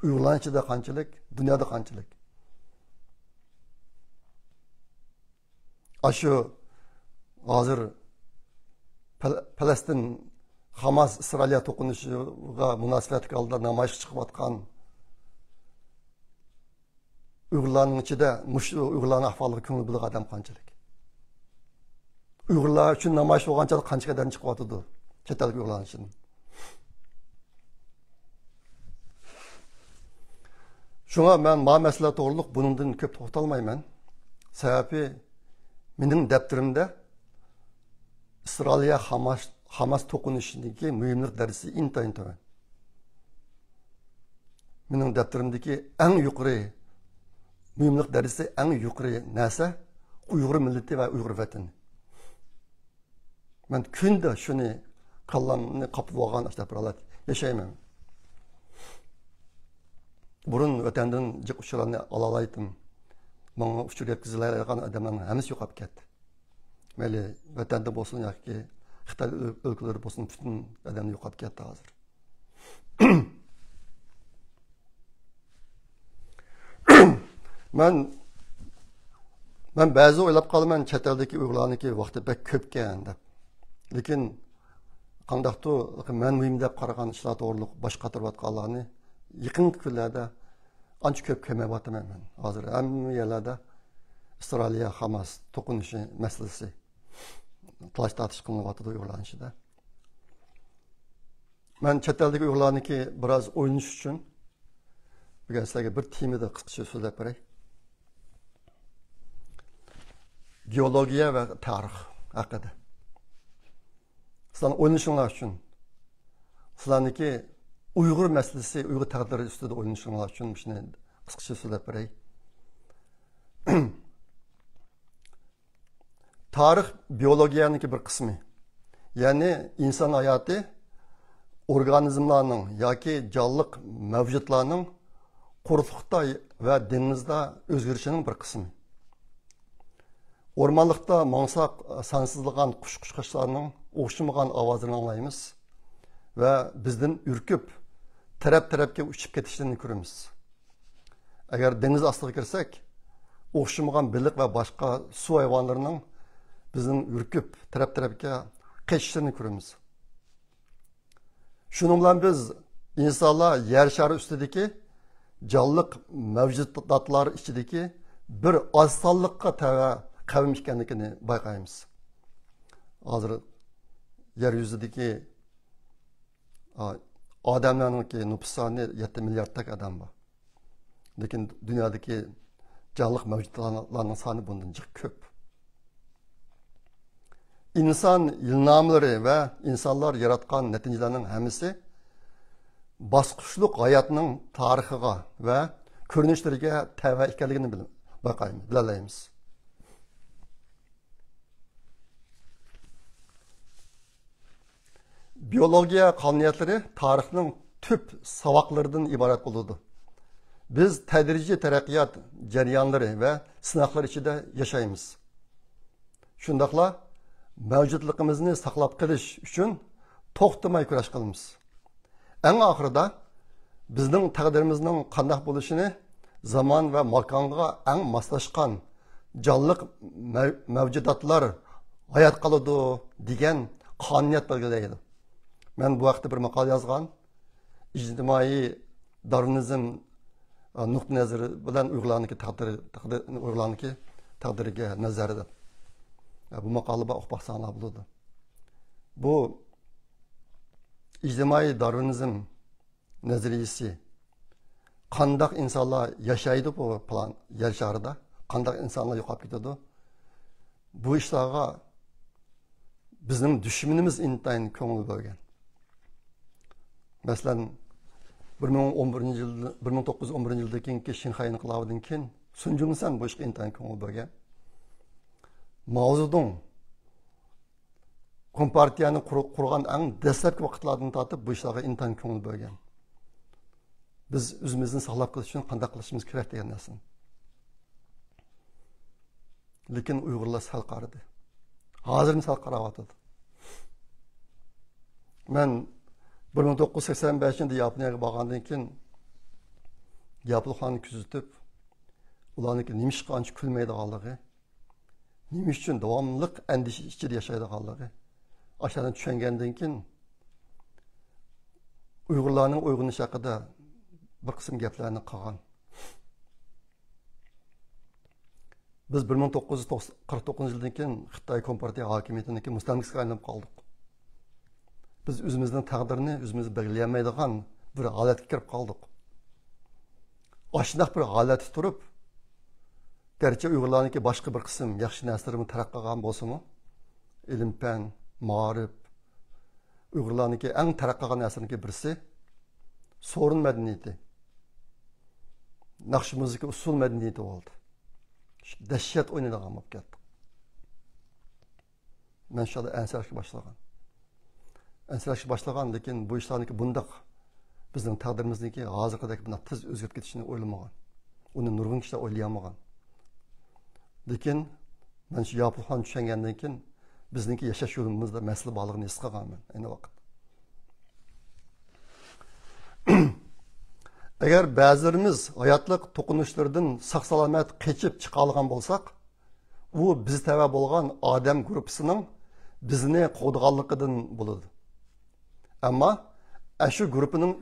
Uyg'urlar ichida qanchalik, dunyoda qanchalik. Ashu hozir Falastin Hamas İsrailga to'qinishiga munosabat qildi, namoyish chiqayotgan Uyg'urlarning ichida Uyg'urlarning ahvoliga ko'ngil bildigan odam qanchalik. Uyg'urlar uchun namoyish bo'lganchalik qancha odam chiqyapti chet ellik Uyg'urlar uchun. Şuna ben ma mesele to'g'riliq bundan ko'p to'xtalmayman. Sababi mening daftarimda Isroilga Hamas to'qinishidagi muhimlik darajasi intayin to'g'ri. Mening daftarimdagi eng yuqori muhimlik darajasi eng yuqori narsa Uyg'ur millati va Uyg'ur vatani. Ben kunda shuni qallamni qopib olgan ishlar yashayman. Burun vatandan jiq uçlarını alalaydım. Bana uçur yetkizilirken adamların hemisi yo'qolib ketdi. Meli vatanda bo'lsin yoki Xitoy o'lkaları bo'lsin bütün adamlar yo'qolib ketdi hozir. Men ba'zi o'ylab qolaman chet eldagi Uyg'urlarniki vaqti bek ko'pkan deb. Lekin qandaqdir men muhim deb qaragan ishlar to'g'riliq bosh qatirayotganlarni yaqin kunlarda ancha ko'p kelmayapman men. Hozir hamma yerlarda Isroilga Hamas to'qinishi masalasi talash tortish qilyapti Uyg'urlar ichida. Men chet eldagi Uyg'urlarniki biroz o'yinish uchun Bugün sizlerge bir temada qısqacha so'zlab beray. Geologiya va tarix haqida. Sizlarning o'ylashingiz uchun, sizlarniki Uyg'ur masalasi, Uyg'ur taqdiri ustida o'ylashingiz uchun shuni qisqacha so'zlab beray. Tarix biologiyaniki bir qismi. Ya'ni inson hayoti organizmlarning yoki jonliq mavjudotlarning quruqlikda va dengizda o'zgarishining bir qismi. Ormanlıqda mansaq sansızlıqan qush-qushqashlarning o'xshamagan ovozini anglaymiz va bizdan urkib taraf-tarafga uchib ketishini ko'ramiz. Agar dengiz ostiga kirsak, o'xshamagan biliq va boshqa suv hayvonlarining bizdan urkib taraf-tarafga qechishini ko'ramiz. Shuning bilan biz insonlar yer shari ustidagi jonliq mavjudotlar ichidagi bir oz sonliqqa tava qavm ekanligini bayqaymiz. Hozir yer yuzidagi odamlarning nüfus soni 7 milliarddak odam bor. Lekin dunyodagi jonliq mavjudotlarning soni bundan jiq ko'p. İnsan ilnomlari va insonlar yaratgan natijalarning hammasi bosqichliq hayotning tarixiga va ko'rinishlariga tava ekanligini bilalaymiz. Biologiya qonuniyatlari tarixning tüp savoqlaridan iborat bo'ladi. Biz tadrijiy taraqqiyot jarayonlari va sinoqlar ichida yashaymiz. Shundaqla mavjudligimizni saqlab qolish uchun to'xtamay kurash qilamiz. Eng oxirida bizning taqdirimizning qanday bo'lishini zamon va makonga eng moslashgan jonliq mavjudotlar hayot qiladi degan qonuniyat belgilaydi. Men bu vaqtda bir maqola yozgan, ijtimoiy darvinizm nuqtai nazari bilan Uyg'urlarniki taqdiriga nazarida. Bu maqolada o'qib bo'ladi. Bu ijtimoiy darvinizm nazariyasi qanday insonlar yashaydi bu plan yer sharida, qanday insonlar yo'qolib ketadi. Bu ishlarga bizning dushmanimiz intayin ko'ngil bo'lgan. Masalan, 1911 yildagi Shanxay inqilobidan keyin Sun Yat-sen bu ishga intayin ko'ngil bo'lgan. Mao Zedong Kompartiyani qurgan eng dastlabki vaqtlardan tortib bu ishlarga intayin ko'ngil bo'lgan. Biz o'zimizni saqlab qolish uchun qanday qilishimiz kerak degan narsa. Lekin Uyg'urlar sal qaradi. Hozirni sal qarayotdi. Men 1985-yilda Yaponiyaga borgandan keyin Yaponlarni kuzatib, ularniki nima ish qilgancha kulmaydiganligi, nima uchun davomli andisha ichida yashaydiganligi aşağıdan tushungandan keyin Uyg'urlarning uyg'unishi haqida bir qism gaplarni qilgan. Biz 1949 yildan keyin Xitoy Kompartiya hokimiyatiniki mustamlikaga aylanib qoldik. Biz o'zimizning taqdirini o'zimiz belgilayolmaydigan bir holatga kirib qoldik. Ashunday bir holatda turib, garchi Uyg'urlarniki boshqa bir qism yaxshi narsalarni taraqqiy qilgan bo'lsa-mu, ilm-fan, ma'rif, Uyg'urlarniki eng taraqqiy qilgan narsalarning birisi Sorun madaniyati. Naqsh muzika usul madaniyati bo'ldi. Dahshat o'ynaydigan bo'lib ketdi. Men shunda ansirashga boshlagan. Lekin bu ishlarniki bundaq bizning taqdirimizniki hozirgidek buni tez o'zgarib ketishini o'ylamagan. Uni nurg'un kishilar o'ylayolmagan. Lekin men shu Yaponlarni tushungandan keyin bizningki yashash yo'limizda masala borligini his qilganman ayni vaqt. Agar ba'zilarimiz hayotlik to'qinishlardan sog'-salomat qechib chiqa olgan bo'lsak, u biz tava bo'lgan odam guruhining bizni qo'dg'anligidan bo'ladi. Ammo shu guruhining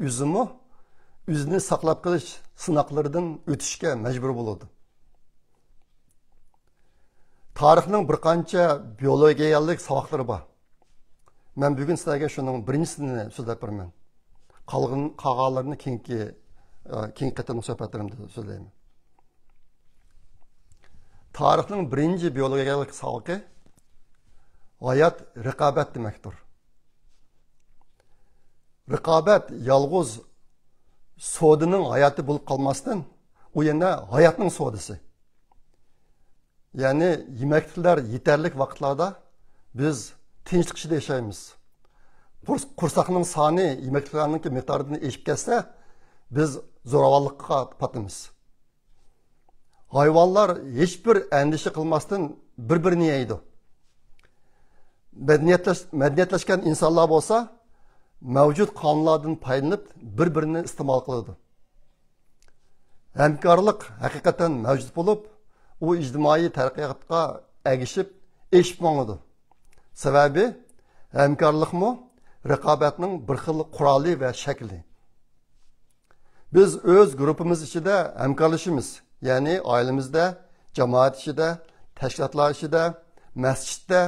o'zini saqlab qolish sinoqlaridan o'tishga majbur bo'ladi. Tarixning bir qancha biologiyalik savoqlari bor. Men bugun sizlarga shuning birinchisini so'zlab beraman. Qolganlarini keyingi keyingi qatimli suhbatlarimda so'zlayman. Tarixning birinchi biologiyalik savqi hayot raqobat demakdir. Raqobat yolg'iz so'dining hayoti bo'lib qolmasdan, u yana hayotning so'disi. Ya'ni yemaklar yetarli vaqtlarda biz tinchlik ichida yashaymiz. Qursaqning soni yemaklarning miqdoridan eshib ketsa, biz zo'ravonlikqa patimiz. Hayvonlar hech bir andisha qilmasdan bir-birini yeydi. Madaniyatlashgan insonlar bo'lsa, mavjud qonunlardan foydalanib bir-birini iste'mol qiladi. Hamkorlik haqiqatan mavjud bo'lib, u ijtimoiy taraqqiyotga ergishib, eshib mongadi. Sababi hamkorlikmi raqobatning bir xil quroli va shakli. Biz o'z guruhimiz ichida hamkorlashamiz. Ya'ni oilamizda, jamoat ichida, tashkilotlar ichida, masjidda,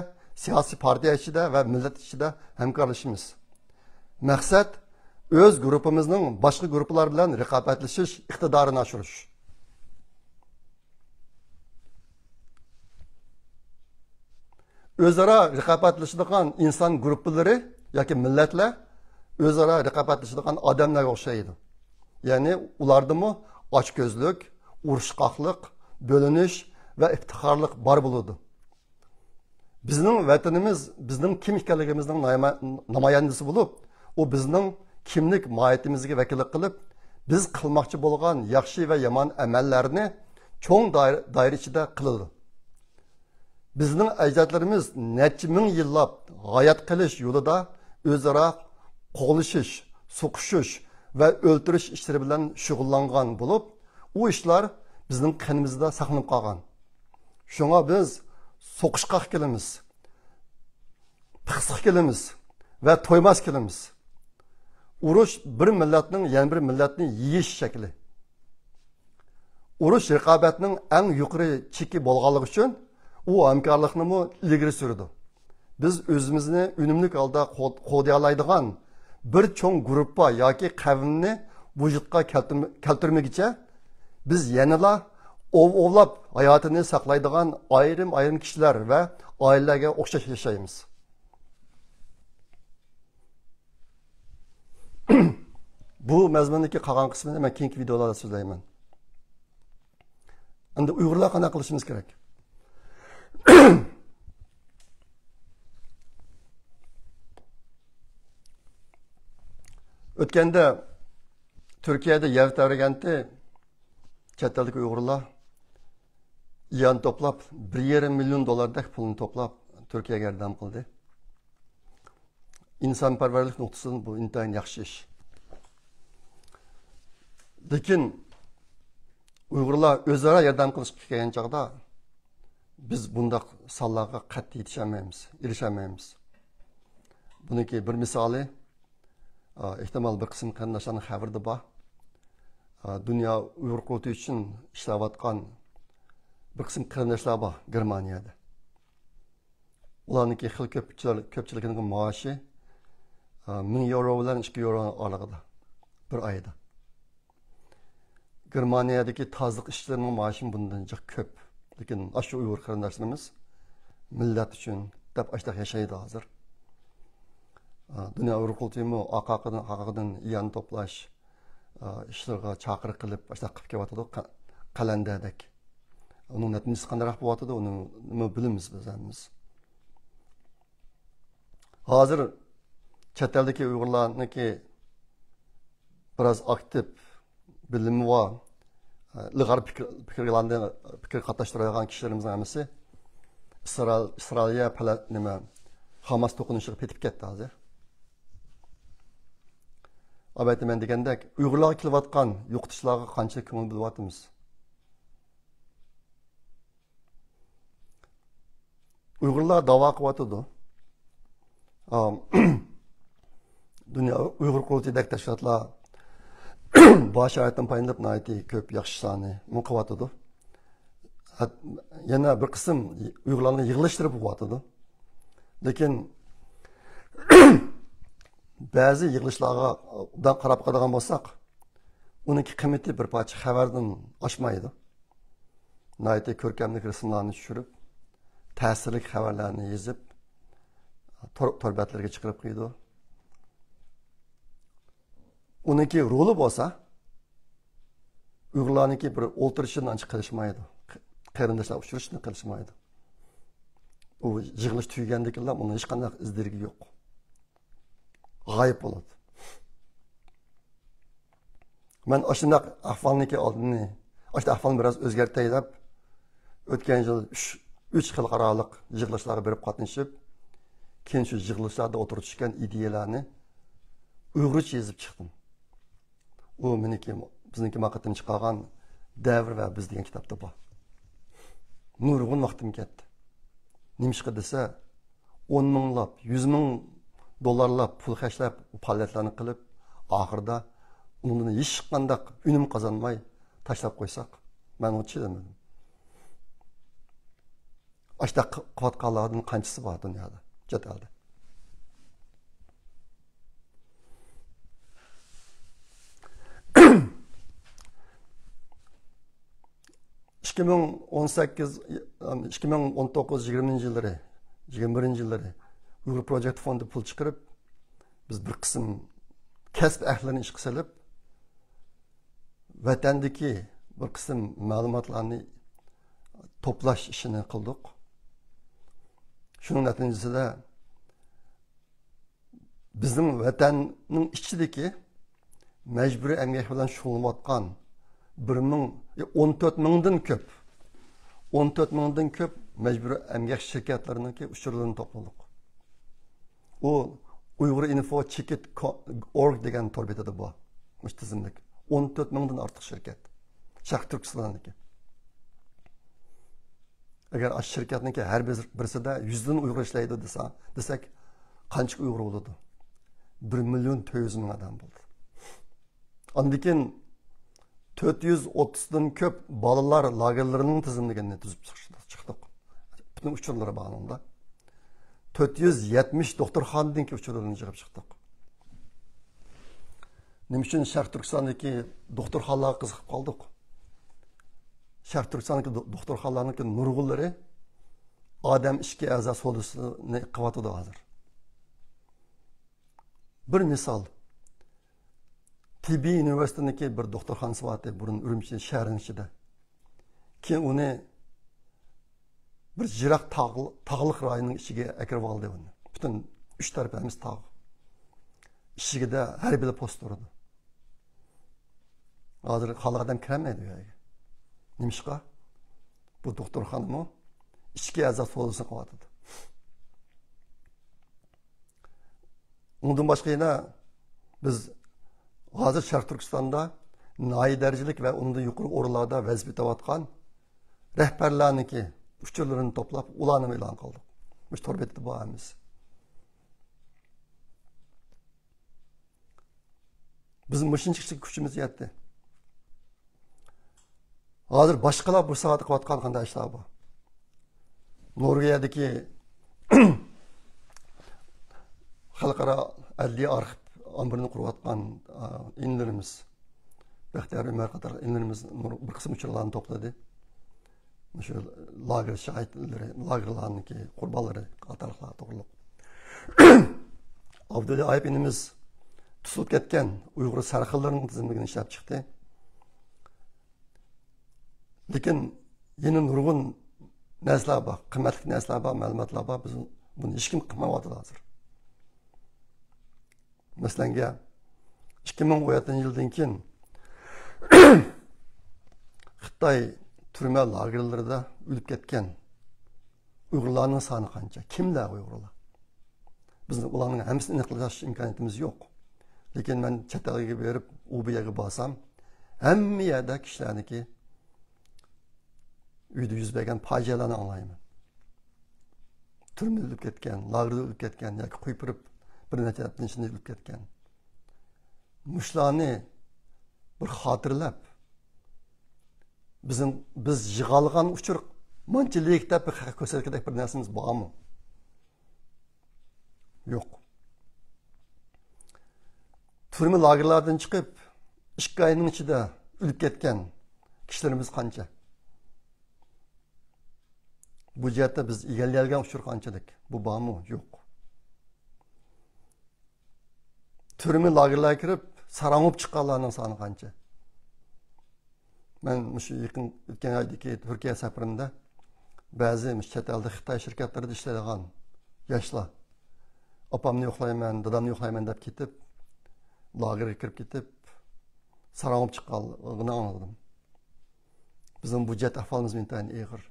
siyosiy partiya ichida va millat ichida hamkorlashamiz. Maqsad o'z guruhimizning boshqa guruhlar bilan raqobatlashish iqtidorini oshirish. O'zaro raqobatlashadigan inson guruhlari yoki millatlar o'zaro raqobatlashadigan odamlarga o'xshaydi. Ya'ni ulardami ochko'zlik, urushqoqlik, bo'linish va iftixorlik bor bo'ladi. Bizning vatanimiz bizning kim ekanligimizning namoyandasi bo'lib, u bizning kimlik mohiyatimizga vakillik qilib, biz qilmoqchi bo'lgan yaxshi va yomon amallarni cho'ng doira ichida qiladi. Bizning ajdodlarimiz necha ming yillab hayot qilish yo'lida o'zaro qo'g'lishish, so'qishish va o'ltirish ishlari bilan shug'ullangan bo'lib, u ishlar bizning qonimizda saqlanib qolgan. Shunga biz so'qishqoq kelamiz, piqsiq kelamiz va to'ymas kelamiz. Urush bir millatning yana bir millatni yeyish shakli. Urush raqobatning eng yuqori cheki bo'lganligi uchun u hamkorlikni ilgari surdi. Biz o'zimizni unumli holda qo'llaydigan bir cho'ng guruhga yoki qavmni vujudga keltirmagicha biz yanada ovlab hayotini saqlaydigan ayrim kishilar va oilalarga o'xshash yashaymiz. Bu mazmundagi qolgan qismini men keyingi videolarda so'zlayman. Endi Uyg'urlar qanday qilishimiz kerak? O'tganda Turkiyada yer tavraganda chet ellik Uyg'urlar yan to'plab 1,5 million dollardek pulni to'plab Turkiyaga yordam qildi. İnsanparvarlık noktasının bu intayin yaxshi ish. Lekin Uyg'urlar o'zaro yordam qilishga kelgan chog'da biz bundaq sonlarga qat'iy erishamaymiz. Buniki bir misoli, ehtimal bir qism qarindoshlarning xabarida bor. Dunyo Uyg'ur qurulti uchun ishlayotgan bir qism qarindoshlar bor Germaniyada. Ularniki xil ko'pchiligining maoshi 1000 euro bilan 2 euro aralığında bir ayda. Germaniyadaki tazlık işçilerinin maaşının bundan çok köp. Lakin aşağı Uygur qarindoshlarimiz millet için dep aşağıda yaşaydı hazır. Dünya Uygur qurultayı aqaqadan iyan toplash işlerine çağrı qilib aşağıda qilib kelyapti qalendadek. Onun neticesi qanday bo'lyapti, onu bilamiz biz. Hazır chet eldagi Uyg'urlarniki biraz aktif bilimi var. Ilg'or fikr qatnashtiradigan kishilarimizning hammasi Isroilga Hamas to'qinishiga ketib ketdi hozir. Albatta men degandek Uyg'urlarga kelayotgan yo'qotishlarga qancha ko'ngil bo'lyapmiz. Uyg'urlar da'vo qilyapti. Dünya Uyghur qurultayidagi tashkilotlar bosh hayotdan payinlab nayti ko'p yaxshi soni muqavatidi. Yana bir qism Uyg'urlarni yig'ilishtirib qo'yatdi. Lekin ba'zi yig'ilishlarga qarab qaragan bo'lsak, Uniki qiymati bir parcha xabardan oshmaydi. Nayte ko'rkamlik rasmlarni tushirib, ta'sirli xabarlarni yozib, torbatlarga chiqarib qo'ydi. Uniki roli bo'lsa, Uyg'urlarniki bir o'ltirishini ancha qilishmaydi. Qarindoshlar uchrashishni qilishmaydi. U yig'ilish tugagandan keyin uning hech qanday izdirgi yo'q. G'oyib bo'ladi. Men ashunaq ahvolniki oldini, ashta ahvolni biroz o'zgartay deb o'tgan yil 3 xalqaroliq yig'ilishlarga berib qatnashib, keyin shu yig'ilishlarda o'tirib tushgan ideyalarni uyg'urcha yozib chiqdim. U meniki bizniki maqatim chiqargan Davr va biz degan kitobda bor. Nurg'un vaqtim ketdi. Nimishqa desa 10 minglab, 100 ming dollarlab pul xashlab faoliyatlarni qilib, oxirida undan hech qanday unum qozonmay tashlab qo'ysak, men uni chidamadim. Ashta qilayotganlarning qanchasi bor dunyoda, chet elda. İki bin 2019-20 yılları, 21 yılları Uyghur Project Fondu pul çıkarıp, biz bir kısım kasb ahlirini iş kısalıp, vatandaki bir kısım malumatlarını toplaş işini kıldık. Şunun neticesinde bizim vatanın içindeki mecburi emgek bilen şoğulmatkan 14 mingdan ko'p 14 mingdan ko'p majburiy emgak shirkatlarininki uchurlarini to'pladik. U Uyghur Info Checkout.org degan torbetada bor. Mush tizimlik 14 mingdan ortiq shirkat. Sharq Turkistondagi. Agar ash shirkatniki har birisida 100 dan Uyg'ur ishlaydi desak, qancha Uyg'ur bo'ladi? 1 million 400 ming odam bo'ldi. Ondan 430'dan köp balalar lagerlerinin tizimligini tuzib çıktık. Bütün uçurları bağlamında. 470 doktorxonadagi uçurlarını çıkıp çıktık. Nima uchun Sharq Turkistondagi doktorxonalarga qiziqib qoldik? Sharq Turkistondagi doktorxonalarning nurg'unlari odam ishga a'zo so'lisini qilyotdi hozir. Bir misol Tibi Üniversitesi'ndeki bir doktorxonasi vardı, burun Ürümçi şehrin içinde. Ki onu bir jirak tağlık rayının içine ekirip aldı onu. Bütün 3 tarafımız tağ. İçine de her biri post durdu. Hazır halk adam kiremedi yani. Nimişka? Bu doktorxonamı içki azat olursa kovadıdı. Ondan başka yine biz Hazır Şarkı Türkistan'da nayi derecilik ve onun yukarı oralarda vazife tavatkan rehberlerinki uçurlarını toplap ulanımı ilan kıldık. Müş torbeti bu ağımız. Bizim mışın çıkışık gücümüz yetti. Hazır başkalar bu saati kavatkan kanda işler bu. Norveç'deki halkara adli arxip ambirini kuruyatkan inlerimiz, Behtiyar Ömer kadar inlerimiz bir kısım uçurlarını topladı. Şu lager şahitleri, lagerlarındaki kurbanları, katarlıklar topladık. Abdülü Ayıp inimiz tutulup ketken Uygur sarıkıllarının tizimligini işlep çıktı. Lekin yeni nurgun nesler var, kıymetli nesler var, malumatlar var. Biz bunu hiç kim kılmamadı hazır. Mesela 2017 yıldan keyin Xitoy türme lagerlarida o'lib ketgan Uyg'urlarning soni qancha? Kimlar Uyg'urlar? Bizning ularning hammasini aniqlash imkoniyatimiz yo'q. Lekin men chet elga berib, u bu yerga borsam, hamma yerda kishilarniki uyda yuz bergan fojialarni anglayman. Turmada o'lib ketgan, lagerda o'lib ketgan yoki qo'yib bir necha haftadan içinde o'lib ketgan. Mushlarni bir xotirlab biz yig'algan uchur manchilikda bir ko'rsatgandek bir narsamiz bormi? Yo'q. Turma lagerlardan chiqib 2 ayning ichida o'lib ketgan kishilarimiz qancha? Bu jihatda biz egallab uchur qanchalik? Bu bormi? Yo'q. Turma lagerlarga kirib, sarangib chiqqanlarning soni qancha? Men shu yaqin o'tgan oydagi Turkiya safarimda ba'zi chet elda Xitoy shirkatlarida ishlaydigan yoshlar opamni yo'qlayman, dadamni yo'qlayman deb ketib, lagerga kirib ketib, sarangib chiqqanligini angladim. Bizim bu jet ahvolimiz intayin ig'ir.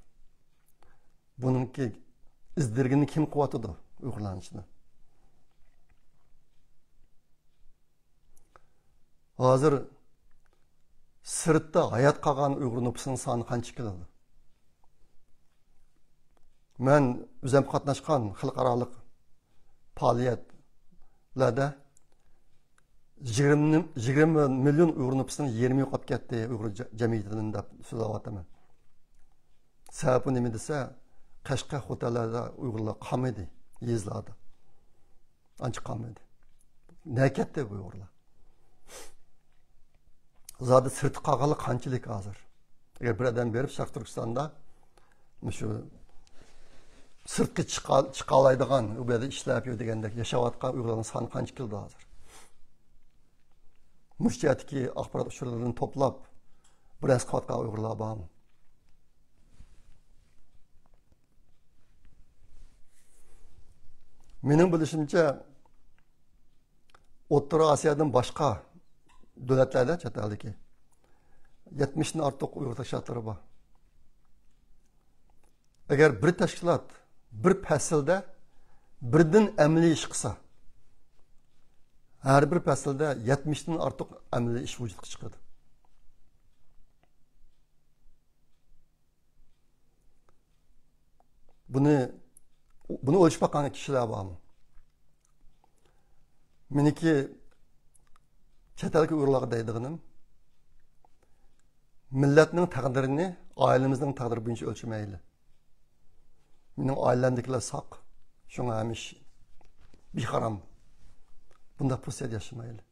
Buningki izdirgini kim qilyotidi uyg'urlanishni? Hozir sirtda hayot qolgan uyg'ur nüfusining soni qancha keladi? Men o'zim qatnashgan xalqaroliq faoliyatlarda 20 milyon uyg'ur nüfusining 20 yo'qolib ketdi uyg'ur jamiyatidan deb so'zlayapman. Sababi nima desa, Qashqar xotellarda uyg'urlar qolmaydi, yezlarda. Ancha qolmaydi. Ne ketdi bu uyg'urlar? Zaten sırtı qolganlar qanchalik hozir? Agar bir odam berib Sharq Turkistonda shu sirtga chiqa oladigan, u yerda ishlab yurgandek yashayotgan uyg'urlarning soni qancha keldi hozir? Müştiyatki axborot usullarını toplab biraz qatqa uyg'urlar bormi? Mening bilishimcha O'rta Osiyodan boshqa davlatlarda chet eldagi 70 dan ortiq uyg'ur tashkilotlari bor. Agar bir tashkilot bir faslda birdan amaliy ish qilsa, her bir faslda 70 dan ortiq amaliy ish vujudga chiqadi. Bunu o'lchib baqqan kishilar bormi? Meniki chet elga uyg'urlarga deydiganim, millatning taqdirini oilamizning taqdiri bo'yicha o'lchamayli. Mening oilamdagilar saq, shunga hamish bexaram. Bunda pusiyat yaşamaylı.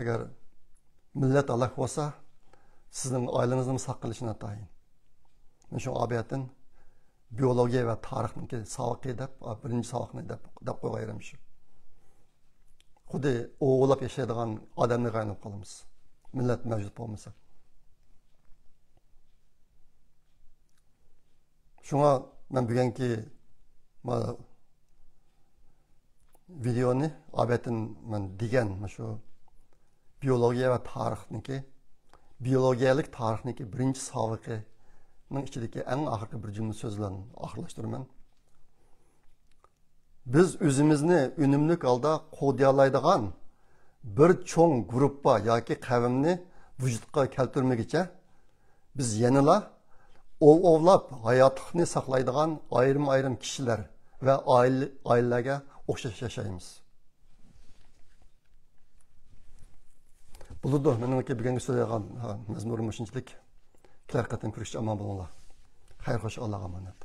Eğer millet Allah olsa, sizin ailenizin saq qilishini tayin. Men şu abiyatin biyologiya ve tarixniki savuqi deb, birinchi savuqni deb qo'yayram shu. Xuddi o'g'lab yashaydigan odamlarga aylanib qolamiz. Millat mavjud bo'lmasa. Shunga men bugungi videoni abiyatin men degan shu biyologiya ve tarixniki, biyologiyalik tarixniki birinchi savuqi ichidagi eng oxirgi bir jumla so'z bilan oxirlashtiraman. Biz o'zimizni unumli holda qo'llaydigan bir cho'ng guruhga yoki qavmni vujudga keltirmaguncha biz yanala ovlab hayotlikni saqlaydigan ayrim kishilar va oilalarga o'xshash yashaymiz. Buludu menimki bugungi so'zlagan mazmurim shunchalik. Kelar qatim ko'rishga omon bo'linglar. Xayr xo'sh, Allohga omonat.